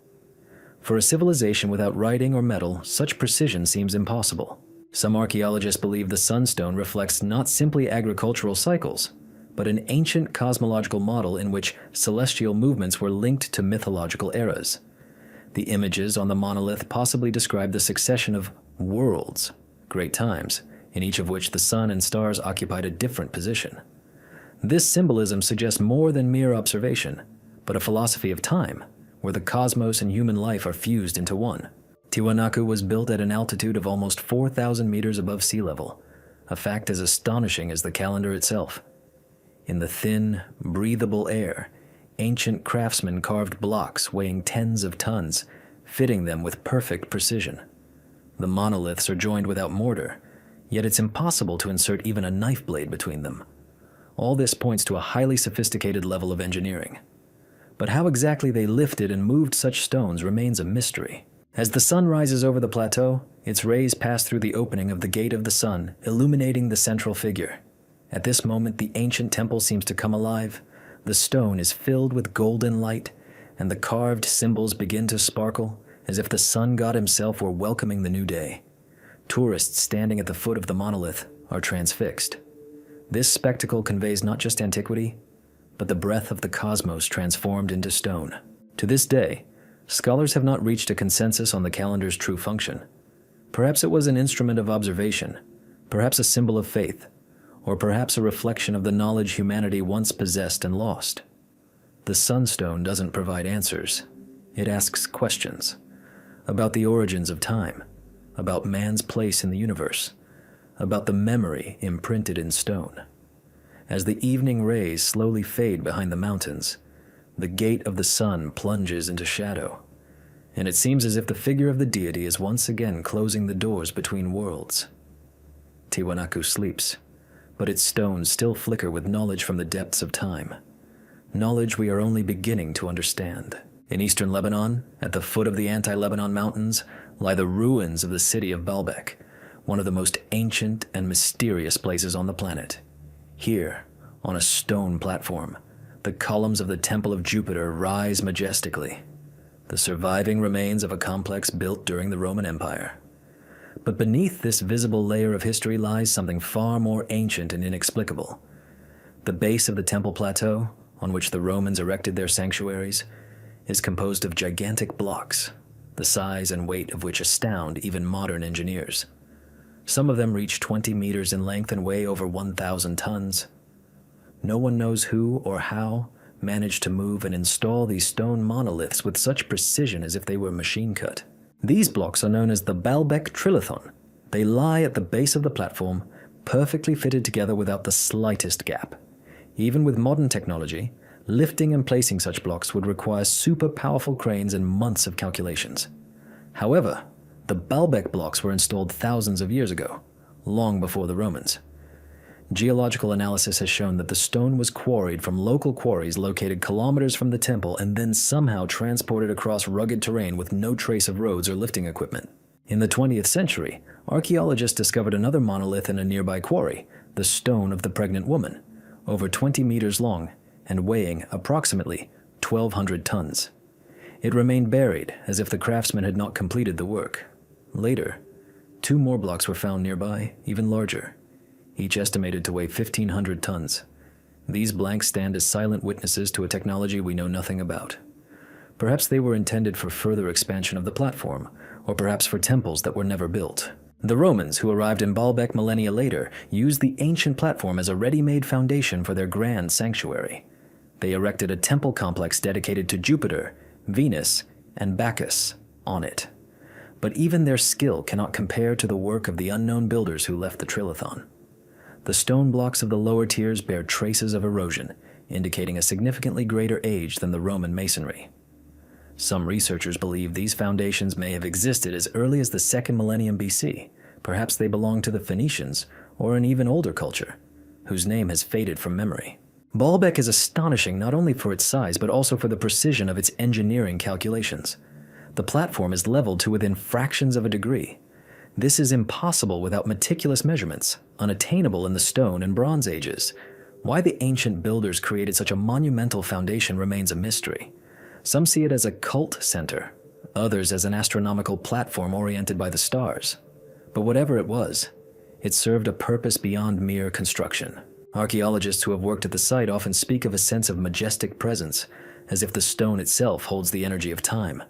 For a civilization without writing or metal, such precision seems impossible. Some archaeologists believe the sunstone reflects not simply agricultural cycles, but an ancient cosmological model in which celestial movements were linked to mythological eras. The images on the monolith possibly describe the succession of worlds, great times, in each of which the sun and stars occupied a different position. This symbolism suggests more than mere observation, but a philosophy of time, where the cosmos and human life are fused into one. Tiwanaku was built at an altitude of almost 4,000 meters above sea level, a fact as astonishing as the calendar itself. In the thin, breathable air, ancient craftsmen carved blocks weighing tens of tons, fitting them with perfect precision. The monoliths are joined without mortar, yet it's impossible to insert even a knife blade between them. All this points to a highly sophisticated level of engineering. But how exactly they lifted and moved such stones remains a mystery. As the sun rises over the plateau, its rays pass through the opening of the Gate of the Sun, illuminating the central figure. At this moment, the ancient temple seems to come alive. The stone is filled with golden light, and the carved symbols begin to sparkle, as if the sun god himself were welcoming the new day. Tourists standing at the foot of the monolith are transfixed. This spectacle conveys not just antiquity, but the breath of the cosmos transformed into stone. To this day, scholars have not reached a consensus on the calendar's true function. Perhaps it was an instrument of observation, perhaps a symbol of faith, or perhaps a reflection of the knowledge humanity once possessed and lost. The sunstone doesn't provide answers. It asks questions about the origins of time, about man's place in the universe, about the memory imprinted in stone. As the evening rays slowly fade behind the mountains, the Gate of the Sun plunges into shadow, and it seems as if the figure of the deity is once again closing the doors between worlds. Tiwanaku sleeps, but its stones still flicker with knowledge from the depths of time, knowledge we are only beginning to understand. In eastern Lebanon, at the foot of the Anti-Lebanon Mountains, lie the ruins of the city of Baalbek, one of the most ancient and mysterious places on the planet. Here, on a stone platform, the columns of the Temple of Jupiter rise majestically, the surviving remains of a complex built during the Roman Empire. But beneath this visible layer of history lies something far more ancient and inexplicable. The base of the temple plateau, on which the Romans erected their sanctuaries, is composed of gigantic blocks, the size and weight of which astound even modern engineers. Some of them reach 20 meters in length and weigh over 1,000 tons. No one knows who or how managed to move and install these stone monoliths with such precision as if they were machine cut. These blocks are known as the Baalbek Trilithon. They lie at the base of the platform, perfectly fitted together without the slightest gap. Even with modern technology, lifting and placing such blocks would require super powerful cranes and months of calculations. However, the Baalbek blocks were installed thousands of years ago, long before the Romans. Geological analysis has shown that the stone was quarried from local quarries located kilometers from the temple and then somehow transported across rugged terrain with no trace of roads or lifting equipment. In the 20th century, archaeologists discovered another monolith in a nearby quarry, the Stone of the Pregnant Woman, over 20 meters long and weighing approximately 1,200 tons. It remained buried, as if the craftsman had not completed the work. Later, 2 more blocks were found nearby, even larger, each estimated to weigh 1,500 tons. These blanks stand as silent witnesses to a technology we know nothing about. Perhaps they were intended for further expansion of the platform, or perhaps for temples that were never built. The Romans, who arrived in Baalbek millennia later, used the ancient platform as a ready-made foundation for their grand sanctuary. They erected a temple complex dedicated to Jupiter, Venus, and Bacchus on it. But even their skill cannot compare to the work of the unknown builders who left the Trilithon. The stone blocks of the lower tiers bear traces of erosion, indicating a significantly greater age than the Roman masonry. Some researchers believe these foundations may have existed as early as the 2nd millennium BC. Perhaps they belonged to the Phoenicians or an even older culture, whose name has faded from memory. Baalbek is astonishing not only for its size but also for the precision of its engineering calculations. The platform is leveled to within fractions of a degree. This is impossible without meticulous measurements, unattainable in the Stone and Bronze Ages. Why the ancient builders created such a monumental foundation remains a mystery. Some see it as a cult center, others as an astronomical platform oriented by the stars. But whatever it was, it served a purpose beyond mere construction. Archaeologists who have worked at the site often speak of a sense of majestic presence, as if the stone itself holds the energy of time.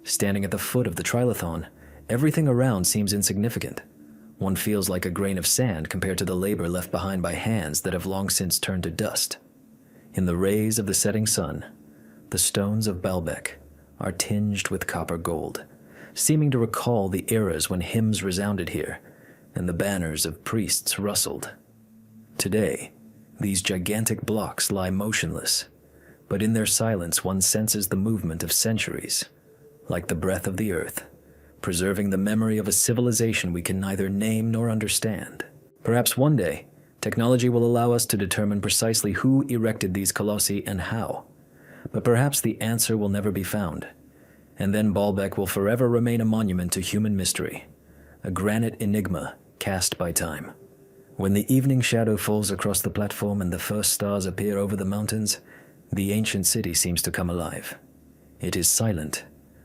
Standing at the foot of the Trilithon, everything around seems insignificant. One feels like a grain of sand compared to the labor left behind by hands that have long since turned to dust. In the rays of the setting sun, the stones of Baalbek are tinged with copper gold, seeming to recall the eras when hymns resounded here and the banners of priests rustled. Today, these gigantic blocks lie motionless, but in their silence one senses the movement of centuries, like the breath of the earth, preserving the memory of a civilization we can neither name nor understand. Perhaps one day, technology will allow us to determine precisely who erected these colossi and how. But perhaps the answer will never be found, and then Baalbek will forever remain a monument to human mystery, a granite enigma cast by time. When the evening shadow falls across the platform and the first stars appear over the mountains, the ancient city seems to come alive. It is silent,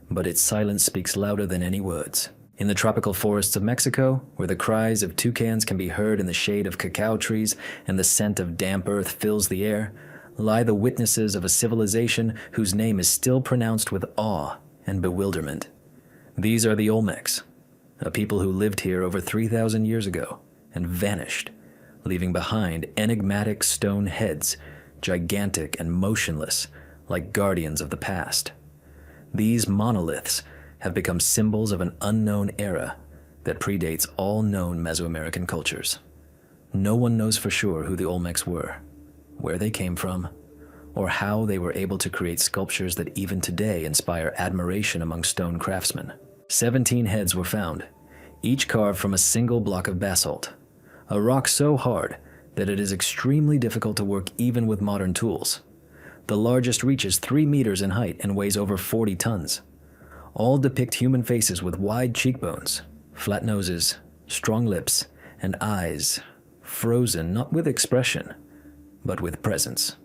but its silence speaks louder than any words. In the tropical forests of Mexico, where the cries of toucans can be heard in the shade of cacao trees and the scent of damp earth fills the air, lie the witnesses of a civilization whose name is still pronounced with awe and bewilderment. These are the Olmecs, a people who lived here over 3,000 years ago and vanished, leaving behind enigmatic stone heads, gigantic and motionless, like guardians of the past. These monoliths have become symbols of an unknown era that predates all known Mesoamerican cultures. No one knows for sure who the Olmecs were, where they came from, or how they were able to create sculptures that even today inspire admiration among stone craftsmen. 17 heads were found, each carved from a single block of basalt, a rock so hard that it is extremely difficult to work even with modern tools. The largest reaches 3 meters in height and weighs over 40 tons. All depict human faces with wide cheekbones, flat noses, strong lips, and eyes, frozen not with expression, but with presence.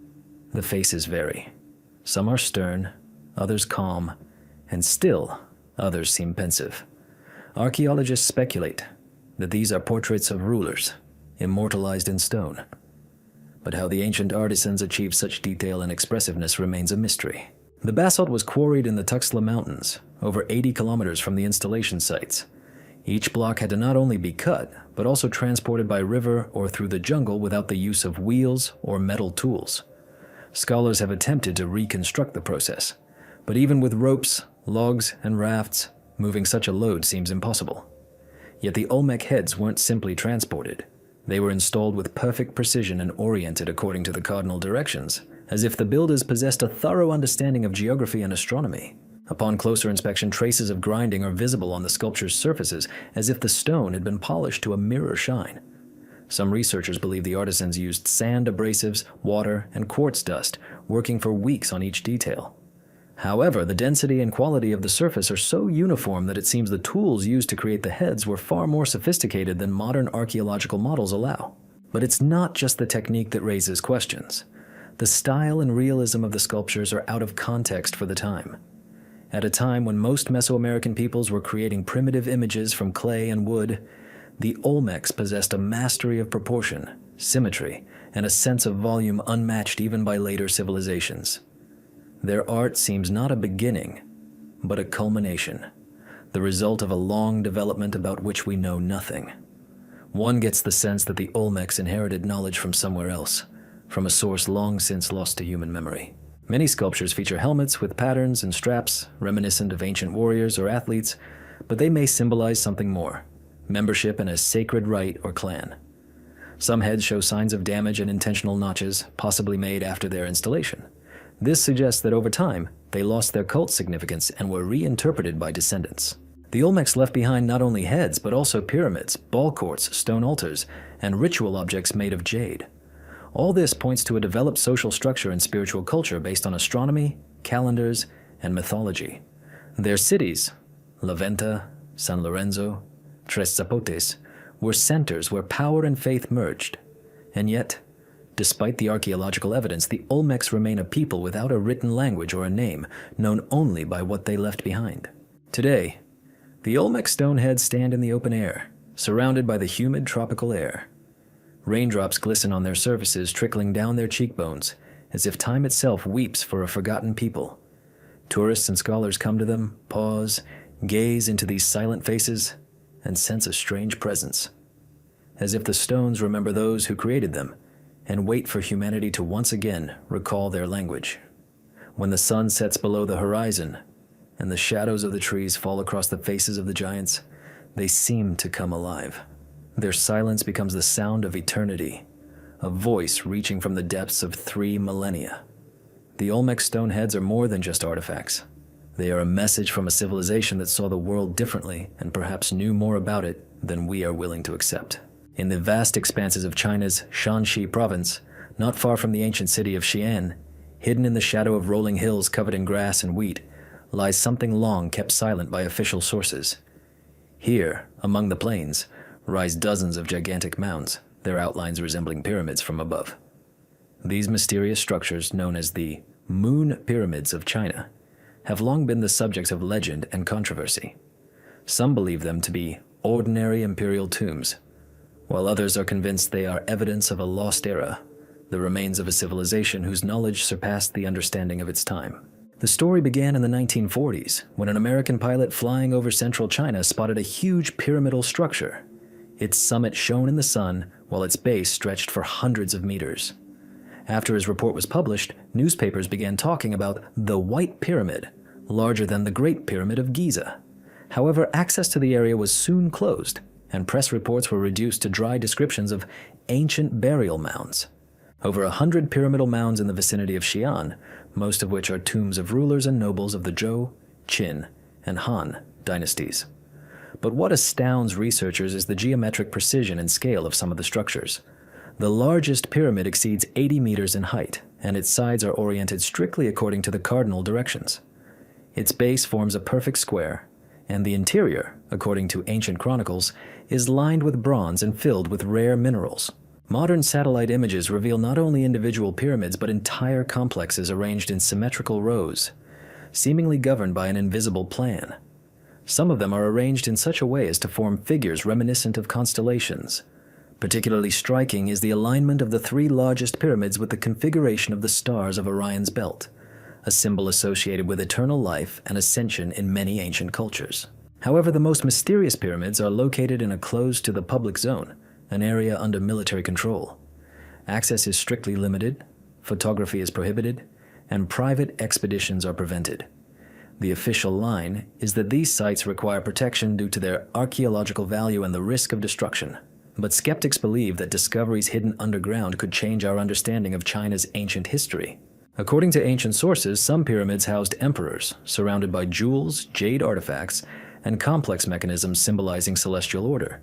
The faces vary. Some are stern, others calm, and still others seem pensive. Archaeologists speculate that these are portraits of rulers, immortalized in stone. But how the ancient artisans achieved such detail and expressiveness remains a mystery. The basalt was quarried in the Tuxtla Mountains, over 80 kilometers from the installation sites. Each block had to not only be cut, but also transported by river or through the jungle without the use of wheels or metal tools. Scholars have attempted to reconstruct the process, but even with ropes, logs, and rafts, moving such a load seems impossible. Yet the Olmec heads weren't simply transported. They were installed with perfect precision and oriented according to the cardinal directions, as if the builders possessed a thorough understanding of geography and astronomy. Upon closer inspection, traces of grinding are visible on the sculpture's surfaces, as if the stone had been polished to a mirror shine. Some researchers believe the artisans used sand abrasives, water, and quartz dust, working for weeks on each detail. However, the density and quality of the surface are so uniform that it seems the tools used to create the heads were far more sophisticated than modern archaeological models allow. But it's not just the technique that raises questions. The style and realism of the sculptures are out of context for the time. At a time when most Mesoamerican peoples were creating primitive images from clay and wood, the Olmecs possessed a mastery of proportion, symmetry, and a sense of volume unmatched even by later civilizations. Their art seems not a beginning, but a culmination, the result of a long development about which we know nothing. One gets the sense that the Olmecs inherited knowledge from somewhere else, from a source long since lost to human memory. Many sculptures feature helmets with patterns and straps, reminiscent of ancient warriors or athletes, but they may symbolize something more: membership in a sacred rite or clan. Some heads show signs of damage and intentional notches, possibly made after their installation. This suggests that over time, they lost their cult significance and were reinterpreted by descendants. The Olmecs left behind not only heads, but also pyramids, ball courts, stone altars, and ritual objects made of jade. All this points to a developed social structure and spiritual culture based on astronomy, calendars, and mythology. Their cities, La Venta, San Lorenzo, Tres Zapotes, were centers where power and faith merged. And yet, despite the archaeological evidence, the Olmecs remain a people without a written language or a name, known only by what they left behind. Today, the Olmec stone heads stand in the open air, surrounded by the humid tropical air. Raindrops glisten on their surfaces, trickling down their cheekbones, as if time itself weeps for a forgotten people. Tourists and scholars come to them, pause, gaze into these silent faces, and sense a strange presence, as if the stones remember those who created them and wait for humanity to once again recall their language. When the sun sets below the horizon and the shadows of the trees fall across the faces of the giants, they seem to come alive. Their silence becomes the sound of eternity, a voice reaching from the depths of 3 millennia. The Olmec stone heads are more than just artifacts. They are a message from a civilization that saw the world differently and perhaps knew more about it than we are willing to accept. In the vast expanses of China's Shanxi province, not far from the ancient city of Xi'an, hidden in the shadow of rolling hills covered in grass and wheat, lies something long kept silent by official sources. Here, among the plains, rise dozens of gigantic mounds, their outlines resembling pyramids from above. These mysterious structures, known as the Moon Pyramids of China, have long been the subjects of legend and controversy. Some believe them to be ordinary imperial tombs, while others are convinced they are evidence of a lost era, the remains of a civilization whose knowledge surpassed the understanding of its time. The story began in the 1940s, when an American pilot flying over central China spotted a huge pyramidal structure. Its summit shone in the sun, while its base stretched for hundreds of meters. After his report was published, newspapers began talking about the White Pyramid, larger than the Great Pyramid of Giza. However, access to the area was soon closed, and press reports were reduced to dry descriptions of ancient burial mounds. Over 100 pyramidal mounds in the vicinity of Xi'an, most of which are tombs of rulers and nobles of the Zhou, Qin, and Han dynasties. But what astounds researchers is the geometric precision and scale of some of the structures. The largest pyramid exceeds 80 meters in height, and its sides are oriented strictly according to the cardinal directions. Its base forms a perfect square, and the interior, according to ancient chronicles, is lined with bronze and filled with rare minerals. Modern satellite images reveal not only individual pyramids but entire complexes arranged in symmetrical rows, seemingly governed by an invisible plan. Some of them are arranged in such a way as to form figures reminiscent of constellations. Particularly striking is the alignment of the 3 largest pyramids with the configuration of the stars of Orion's belt, a symbol associated with eternal life and ascension in many ancient cultures. However, the most mysterious pyramids are located in a closed-to-the-public zone, an area under military control. Access is strictly limited, photography is prohibited, and private expeditions are prevented. The official line is that these sites require protection due to their archaeological value and the risk of destruction. But skeptics believe that discoveries hidden underground could change our understanding of China's ancient history. According to ancient sources, some pyramids housed emperors, surrounded by jewels, jade artifacts, and complex mechanisms symbolizing celestial order.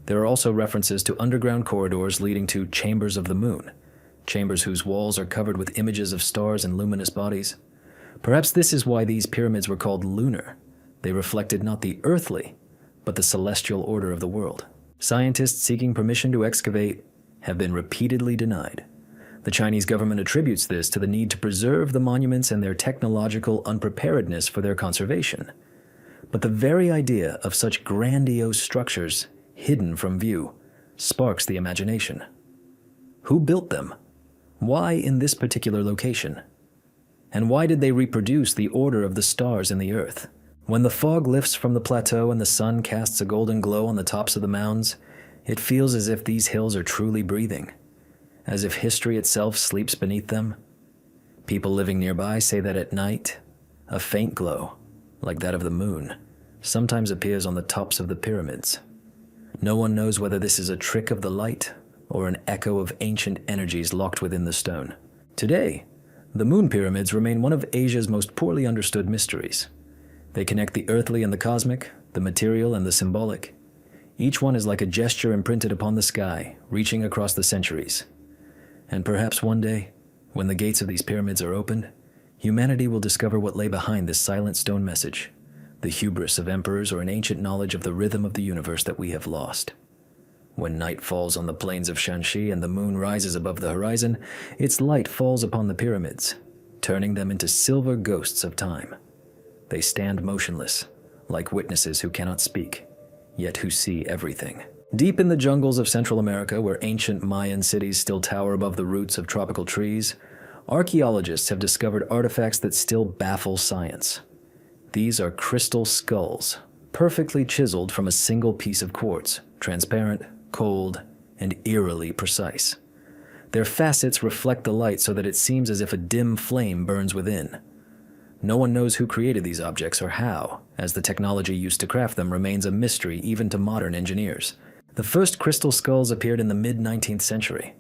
There are also references to underground corridors leading to chambers of the moon, chambers whose walls are covered with images of stars and luminous bodies. Perhaps this is why these pyramids were called lunar. They reflected not the earthly, but the celestial order of the world. Scientists seeking permission to excavate have been repeatedly denied. The Chinese government attributes this to the need to preserve the monuments and their technological unpreparedness for their conservation. But the very idea of such grandiose structures hidden from view sparks the imagination. Who built them? Why in this particular location? And why did they reproduce the order of the stars in the earth? When the fog lifts from the plateau and the sun casts a golden glow on the tops of the mounds, it feels as if these hills are truly breathing, as if history itself sleeps beneath them. People living nearby say that at night, a faint glow, like that of the moon, sometimes appears on the tops of the pyramids. No one knows whether this is a trick of the light or an echo of ancient energies locked within the stone. Today, the moon pyramids remain one of Asia's most poorly understood mysteries. They connect the earthly and the cosmic, the material and the symbolic. Each one is like a gesture imprinted upon the sky, reaching across the centuries. And perhaps one day, when the gates of these pyramids are opened, humanity will discover what lay behind this silent stone message, the hubris of emperors or an ancient knowledge of the rhythm of the universe that we have lost. When night falls on the plains of Shanxi and the moon rises above the horizon, its light falls upon the pyramids, turning them into silver ghosts of time. They stand motionless, like witnesses who cannot speak, yet who see everything. Deep in the jungles of Central America, where ancient Mayan cities still tower above the roots of tropical trees, archaeologists have discovered artifacts that still baffle science. These are crystal skulls, perfectly chiseled from a single piece of quartz, transparent, cold, and eerily precise. Their facets reflect the light so that it seems as if a dim flame burns within. No one knows who created these objects or how, as the technology used to craft them remains a mystery even to modern engineers. The first crystal skulls appeared in the mid-19th century.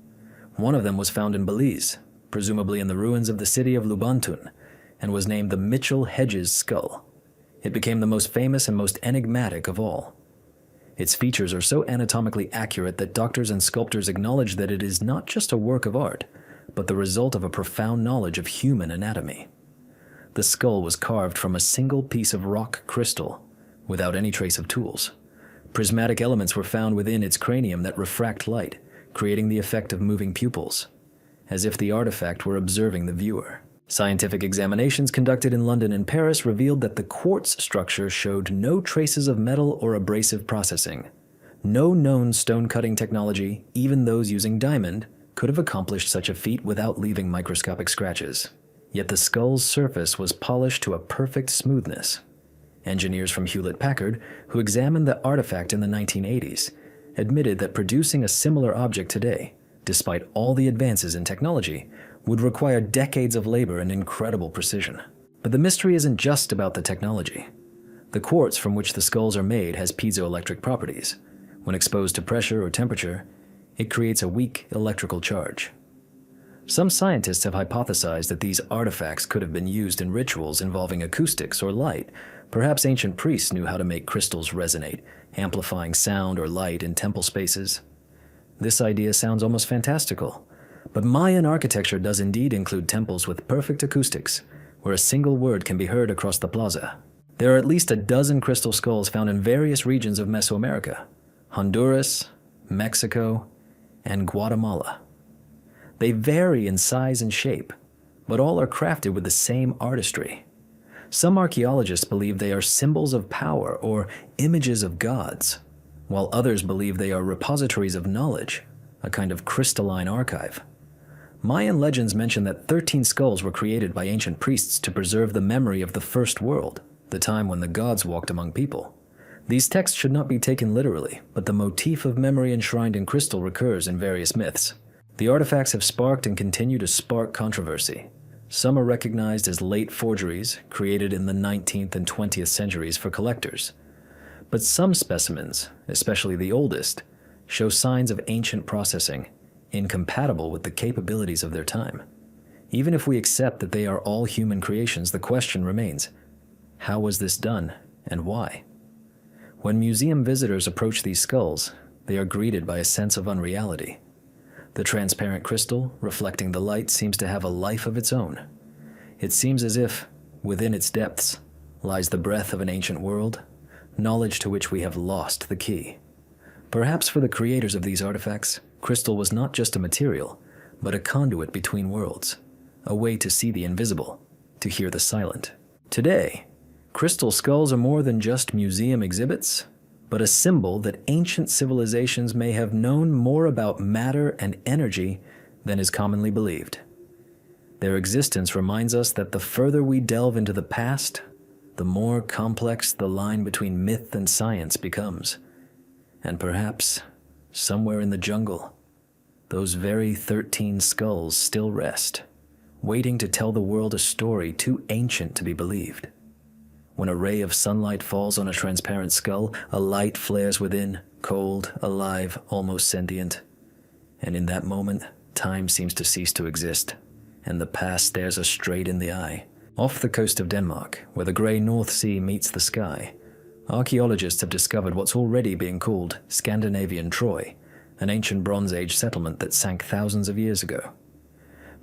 One of them was found in Belize, presumably in the ruins of the city of Lubantun, and was named the Mitchell-Hedges skull. It became the most famous and most enigmatic of all. Its features are so anatomically accurate that doctors and sculptors acknowledge that it is not just a work of art, but the result of a profound knowledge of human anatomy. The skull was carved from a single piece of rock crystal, without any trace of tools. Prismatic elements were found within its cranium that refract light, creating the effect of moving pupils, as if the artifact were observing the viewer. Scientific examinations conducted in London and Paris revealed that the quartz structure showed no traces of metal or abrasive processing. No known stone-cutting technology, even those using diamond, could have accomplished such a feat without leaving microscopic scratches. Yet the skull's surface was polished to a perfect smoothness. Engineers from Hewlett-Packard, who examined the artifact in the 1980s, admitted that producing a similar object today, despite all the advances in technology, would require decades of labor and incredible precision. But the mystery isn't just about the technology. The quartz from which the skulls are made has piezoelectric properties. When exposed to pressure or temperature, it creates a weak electrical charge. Some scientists have hypothesized that these artifacts could have been used in rituals involving acoustics or light. Perhaps ancient priests knew how to make crystals resonate, amplifying sound or light in temple spaces. This idea sounds almost fantastical, but Mayan architecture does indeed include temples with perfect acoustics, where a single word can be heard across the plaza. There are at least a dozen crystal skulls found in various regions of Mesoamerica, Honduras, Mexico, and Guatemala. They vary in size and shape, but all are crafted with the same artistry. Some archaeologists believe they are symbols of power or images of gods, while others believe they are repositories of knowledge, a kind of crystalline archive. Mayan legends mention that 13 skulls were created by ancient priests to preserve the memory of the first world, the time when the gods walked among people. These texts should not be taken literally, but the motif of memory enshrined in crystal recurs in various myths. The artifacts have sparked and continue to spark controversy. Some are recognized as late forgeries, created in the 19th and 20th centuries for collectors. But some specimens, especially the oldest, show signs of ancient processing, incompatible with the capabilities of their time. Even if we accept that they are all human creations, the question remains, how was this done, and why? When museum visitors approach these skulls, they are greeted by a sense of unreality. The transparent crystal, reflecting the light, seems to have a life of its own. It seems as if, within its depths, lies the breath of an ancient world, knowledge to which we have lost the key. Perhaps for the creators of these artifacts, crystal was not just a material, but a conduit between worlds, a way to see the invisible, to hear the silent. Today, crystal skulls are more than just museum exhibits, but a symbol that ancient civilizations may have known more about matter and energy than is commonly believed. Their existence reminds us that the further we delve into the past, the more complex the line between myth and science becomes. And perhaps, somewhere in the jungle, those very 13 skulls still rest, waiting to tell the world a story too ancient to be believed. When a ray of sunlight falls on a transparent skull, a light flares within, cold, alive, almost sentient. And in that moment, time seems to cease to exist, and the past stares us straight in the eye. Off the coast of Denmark, where the grey North Sea meets the sky, archaeologists have discovered what's already being called Scandinavian Troy, an ancient Bronze Age settlement that sank thousands of years ago.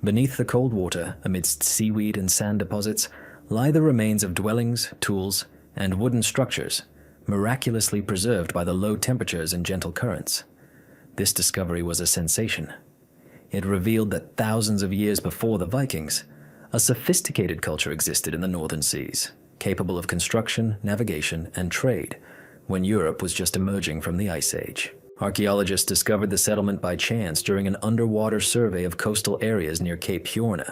Beneath the cold water, amidst seaweed and sand deposits, lie the remains of dwellings, tools, and wooden structures, miraculously preserved by the low temperatures and gentle currents. This discovery was a sensation. It revealed that thousands of years before the Vikings, a sophisticated culture existed in the northern seas, capable of construction, navigation, and trade, when Europe was just emerging from the Ice Age. Archaeologists discovered the settlement by chance during an underwater survey of coastal areas near Cape Horn.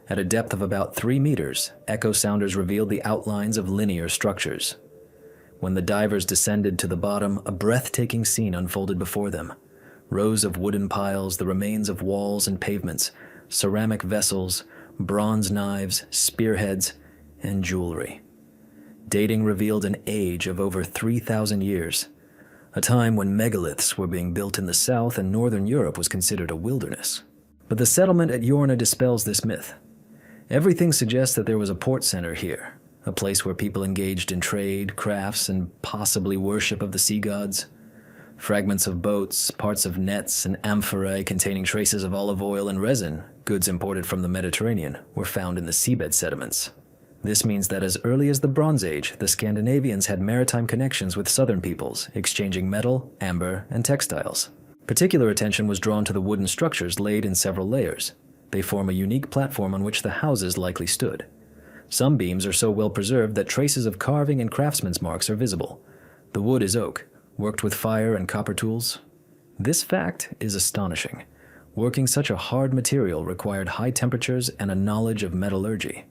At a depth of about 3 meters, echo sounders revealed the outlines of linear structures. When the divers descended to the bottom, a breathtaking scene unfolded before them. Rows of wooden piles, the remains of walls and pavements, ceramic vessels, bronze knives, spearheads, and jewelry. Dating revealed an age of over 3,000 years, a time when megaliths were being built in the south and northern Europe was considered a wilderness. But the settlement at Yorna dispels this myth. Everything suggests that there was a port center here, a place where people engaged in trade, crafts, and possibly worship of the sea gods. Fragments of boats, parts of nets, and amphorae containing traces of olive oil and resin, goods imported from the Mediterranean, were found in the seabed sediments. This means that as early as the Bronze Age, the Scandinavians had maritime connections with southern peoples, exchanging metal, amber, and textiles. Particular attention was drawn to the wooden structures laid in several layers. They form a unique platform on which the houses likely stood. Some beams are so well preserved that traces of carving and craftsman's marks are visible. The wood is oak, worked with fire and copper tools. This fact is astonishing. Working such a hard material required high temperatures and a knowledge of metallurgy.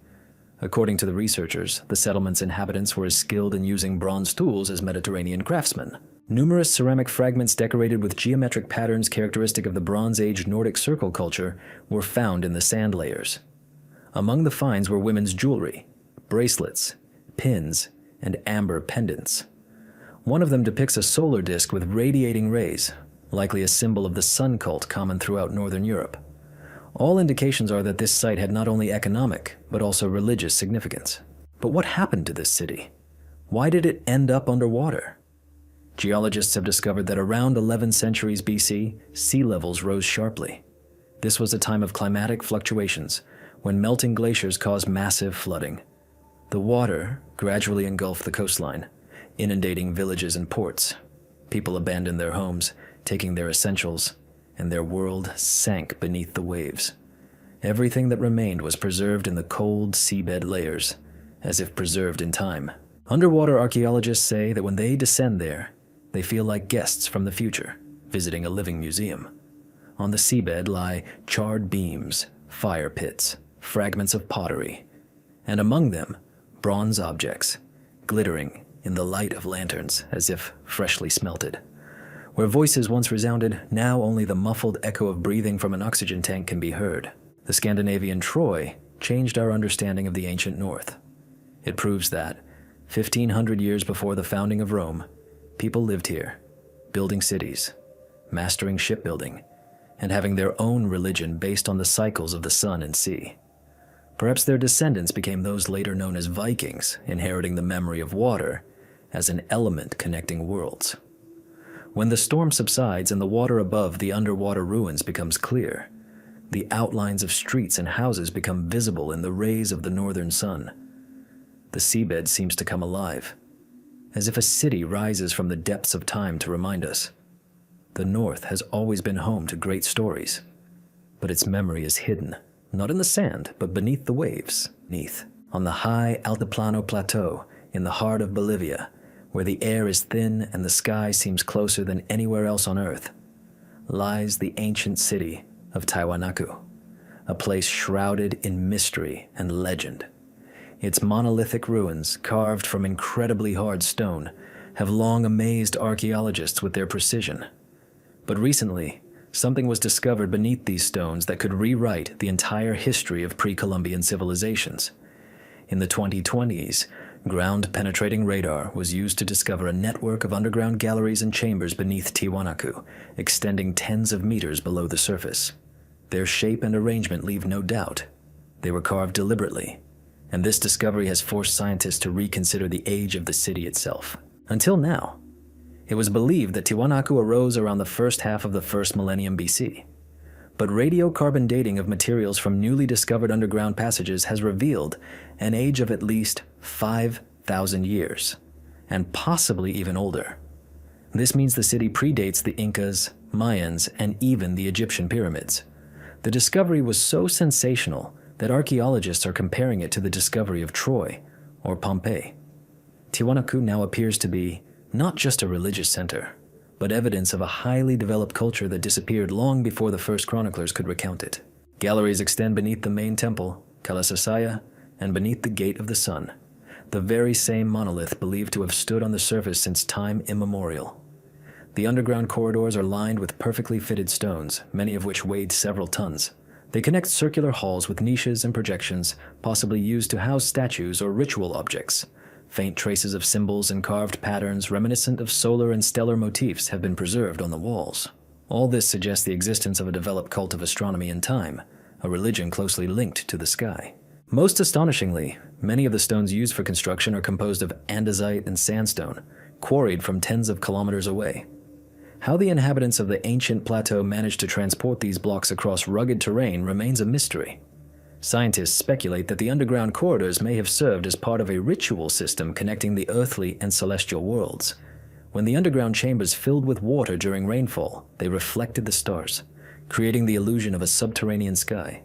According to the researchers, the settlement's inhabitants were as skilled in using bronze tools as Mediterranean craftsmen. Numerous ceramic fragments decorated with geometric patterns characteristic of the Bronze Age Nordic circle culture were found in the sand layers. Among the finds were women's jewelry, bracelets, pins, and amber pendants. One of them depicts a solar disk with radiating rays, likely a symbol of the sun cult common throughout northern Europe. All indications are that this site had not only economic, but also religious significance. But what happened to this city? Why did it end up underwater? Geologists have discovered that around 11 centuries BC, sea levels rose sharply. This was a time of climatic fluctuations, when melting glaciers caused massive flooding. The water gradually engulfed the coastline, inundating villages and ports. People abandoned their homes, taking their essentials, and their world sank beneath the waves. Everything that remained was preserved in the cold seabed layers, as if preserved in time. Underwater archaeologists say that when they descend there, they feel like guests from the future, visiting a living museum. On the seabed lie charred beams, fire pits, fragments of pottery, and among them, bronze objects, glittering in the light of lanterns as if freshly smelted. Where voices once resounded, now only the muffled echo of breathing from an oxygen tank can be heard. The Scandinavian Troy changed our understanding of the ancient North. It proves that, 1,500 years before the founding of Rome, people lived here, building cities, mastering shipbuilding, and having their own religion based on the cycles of the sun and sea. Perhaps their descendants became those later known as Vikings, inheriting the memory of water as an element connecting worlds. When the storm subsides and the water above the underwater ruins becomes clear, the outlines of streets and houses become visible in the rays of the northern sun. The seabed seems to come alive, as if a city rises from the depths of time to remind us. The North has always been home to great stories, but its memory is hidden, not in the sand, but beneath the waves. On the high Altiplano Plateau, in the heart of Bolivia, where the air is thin and the sky seems closer than anywhere else on Earth, lies the ancient city of Tiwanaku, a place shrouded in mystery and legend. Its monolithic ruins, carved from incredibly hard stone, have long amazed archaeologists with their precision. But recently, something was discovered beneath these stones that could rewrite the entire history of pre-Columbian civilizations. In the 2020s, ground-penetrating radar was used to discover a network of underground galleries and chambers beneath Tiwanaku, extending tens of meters below the surface. Their shape and arrangement leave no doubt. They were carved deliberately, and this discovery has forced scientists to reconsider the age of the city itself. Until now, it was believed that Tiwanaku arose around the first half of the first millennium BC. But radiocarbon dating of materials from newly discovered underground passages has revealed an age of at least 5,000 years, and possibly even older. This means the city predates the Incas, Mayans, and even the Egyptian pyramids. The discovery was so sensational that archaeologists are comparing it to the discovery of Troy or Pompeii. Tiwanaku now appears to be not just a religious center, but evidence of a highly developed culture that disappeared long before the first chroniclers could recount it. Galleries extend beneath the main temple, Kalasasaya, and beneath the Gate of the Sun, the very same monolith believed to have stood on the surface since time immemorial. The underground corridors are lined with perfectly fitted stones, many of which weighed several tons. They connect circular halls with niches and projections, possibly used to house statues or ritual objects. Faint traces of symbols and carved patterns reminiscent of solar and stellar motifs have been preserved on the walls. All this suggests the existence of a developed cult of astronomy and time, a religion closely linked to the sky. Most astonishingly, many of the stones used for construction are composed of andesite and sandstone, quarried from tens of kilometers away. How the inhabitants of the ancient plateau managed to transport these blocks across rugged terrain remains a mystery. Scientists speculate that the underground corridors may have served as part of a ritual system connecting the earthly and celestial worlds. When the underground chambers filled with water during rainfall, they reflected the stars, creating the illusion of a subterranean sky,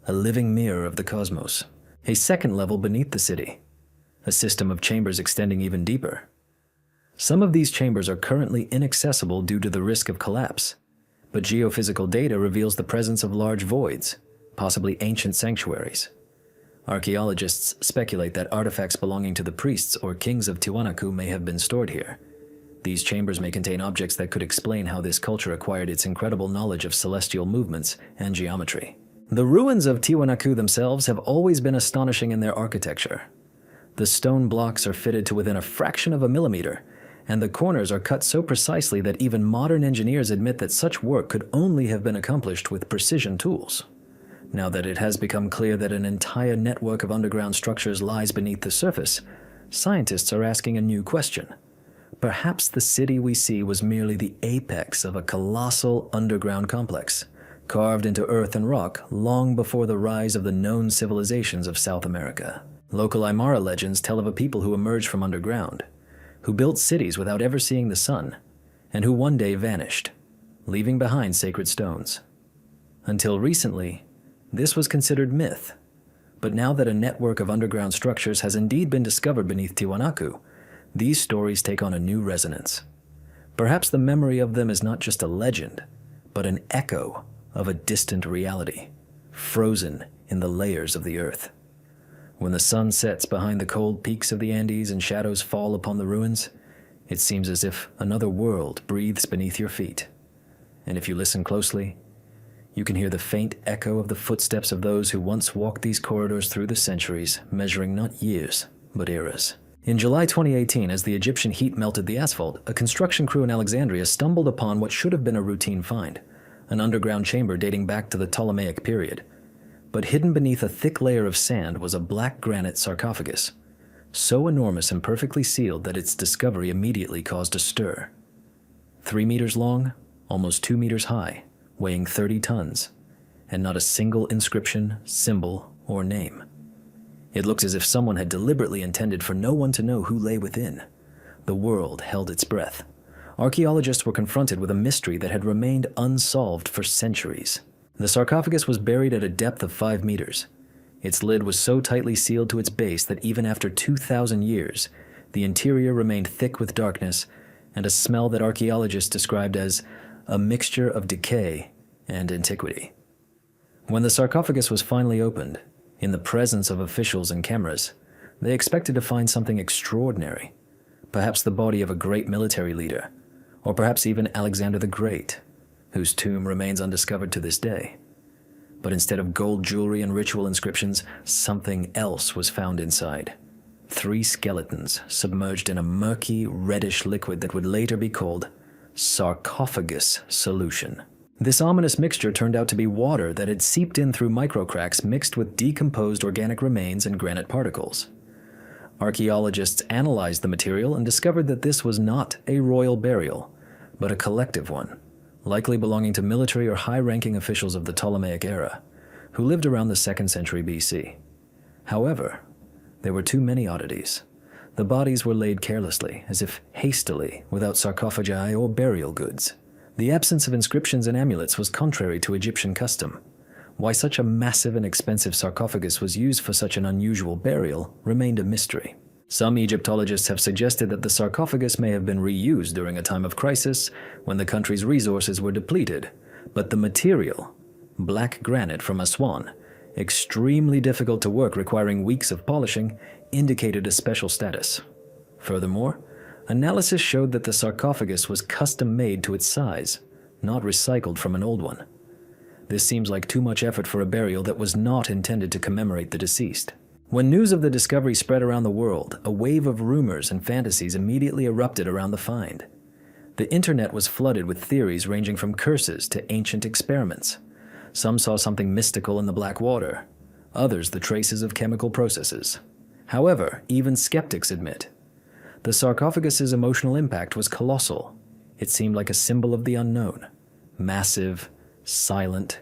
a living mirror of the cosmos. A second level beneath the city, a system of chambers extending even deeper. Some of these chambers are currently inaccessible due to the risk of collapse, but geophysical data reveals the presence of large voids, possibly ancient sanctuaries. Archaeologists speculate that artifacts belonging to the priests or kings of Tiwanaku may have been stored here. These chambers may contain objects that could explain how this culture acquired its incredible knowledge of celestial movements and geometry. The ruins of Tiwanaku themselves have always been astonishing in their architecture. The stone blocks are fitted to within a fraction of a millimeter, and the corners are cut so precisely that even modern engineers admit that such work could only have been accomplished with precision tools. Now that it has become clear that an entire network of underground structures lies beneath the surface, scientists are asking a new question. Perhaps the city we see was merely the apex of a colossal underground complex, carved into earth and rock long before the rise of the known civilizations of South America. Local Aymara legends tell of a people who emerged from underground, who built cities without ever seeing the sun, and who one day vanished, leaving behind sacred stones. Until recently, this was considered myth, but now that a network of underground structures has indeed been discovered beneath Tiwanaku, these stories take on a new resonance. Perhaps the memory of them is not just a legend, but an echo of a distant reality, frozen in the layers of the earth. When the sun sets behind the cold peaks of the Andes and shadows fall upon the ruins, it seems as if another world breathes beneath your feet. And if you listen closely, you can hear the faint echo of the footsteps of those who once walked these corridors through the centuries, measuring not years, but eras. In July 2018, as the Egyptian heat melted the asphalt, a construction crew in Alexandria stumbled upon what should have been a routine find, an underground chamber dating back to the Ptolemaic period. But hidden beneath a thick layer of sand was a black granite sarcophagus, so enormous and perfectly sealed that its discovery immediately caused a stir. 3 meters long, almost 2 meters high, weighing 30 tons, and not a single inscription, symbol, or name. It looks as if someone had deliberately intended for no one to know who lay within. The world held its breath. Archaeologists were confronted with a mystery that had remained unsolved for centuries. The sarcophagus was buried at a depth of 5 meters. Its lid was so tightly sealed to its base that even after 2,000 years, the interior remained thick with darkness and a smell that archaeologists described as a mixture of decay and antiquity. When the sarcophagus was finally opened, in the presence of officials and cameras, They expected to find something extraordinary, perhaps the body of a great military leader, or perhaps even Alexander the Great, whose tomb remains undiscovered to this day. But instead of gold jewelry and ritual inscriptions, something else was found inside. 3 skeletons submerged in a murky, reddish liquid that would later be called sarcophagus solution. This ominous mixture turned out to be water that had seeped in through microcracks mixed with decomposed organic remains and granite particles. Archaeologists analyzed the material and discovered that this was not a royal burial, but a collective one, likely belonging to military or high-ranking officials of the Ptolemaic era, who lived around the 2nd century BC. However, there were too many oddities. The bodies were laid carelessly, as if hastily, without sarcophagi or burial goods. The absence of inscriptions and amulets was contrary to Egyptian custom. Why such a massive and expensive sarcophagus was used for such an unusual burial remained a mystery. Some Egyptologists have suggested that the sarcophagus may have been reused during a time of crisis when the country's resources were depleted, but the material, black granite from Aswan, extremely difficult to work requiring weeks of polishing, indicated a special status. Furthermore, analysis showed that the sarcophagus was custom-made to its size, not recycled from an old one. This seems like too much effort for a burial that was not intended to commemorate the deceased. When news of the discovery spread around the world, a wave of rumors and fantasies immediately erupted around the find. The internet was flooded with theories ranging from curses to ancient experiments. Some saw something mystical in the black water, others the traces of chemical processes. However, even skeptics admit the sarcophagus's emotional impact was colossal. It seemed like a symbol of the unknown, massive, silent,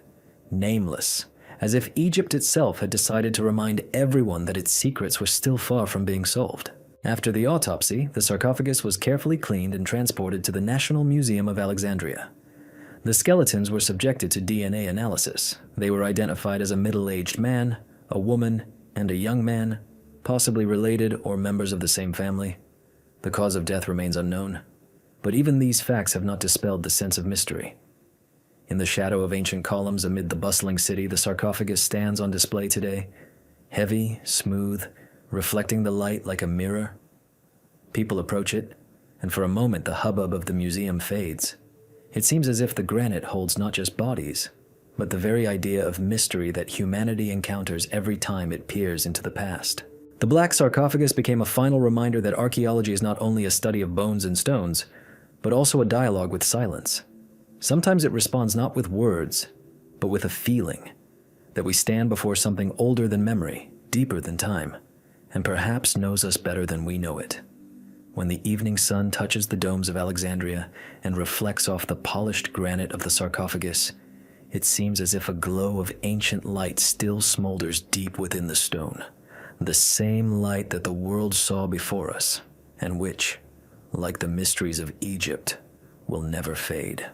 nameless, as if Egypt itself had decided to remind everyone that its secrets were still far from being solved. After the autopsy, the sarcophagus was carefully cleaned and transported to the National Museum of Alexandria. The skeletons were subjected to DNA analysis. They were identified as a middle-aged man, a woman, and a young man, possibly related or members of the same family. The cause of death remains unknown, but even these facts have not dispelled the sense of mystery. In the shadow of ancient columns amid the bustling city, the sarcophagus stands on display today, heavy, smooth, reflecting the light like a mirror. People approach it, and for a moment the hubbub of the museum fades. It seems as if the granite holds not just bodies, but the very idea of mystery that humanity encounters every time it peers into the past. The black sarcophagus became a final reminder that archaeology is not only a study of bones and stones, but also a dialogue with silence. Sometimes it responds not with words, but with a feeling, that we stand before something older than memory, deeper than time, and perhaps knows us better than we know it. When the evening sun touches the domes of Alexandria and reflects off the polished granite of the sarcophagus, it seems as if a glow of ancient light still smolders deep within the stone, the same light that the world saw before us, and which, like the mysteries of Egypt, will never fade.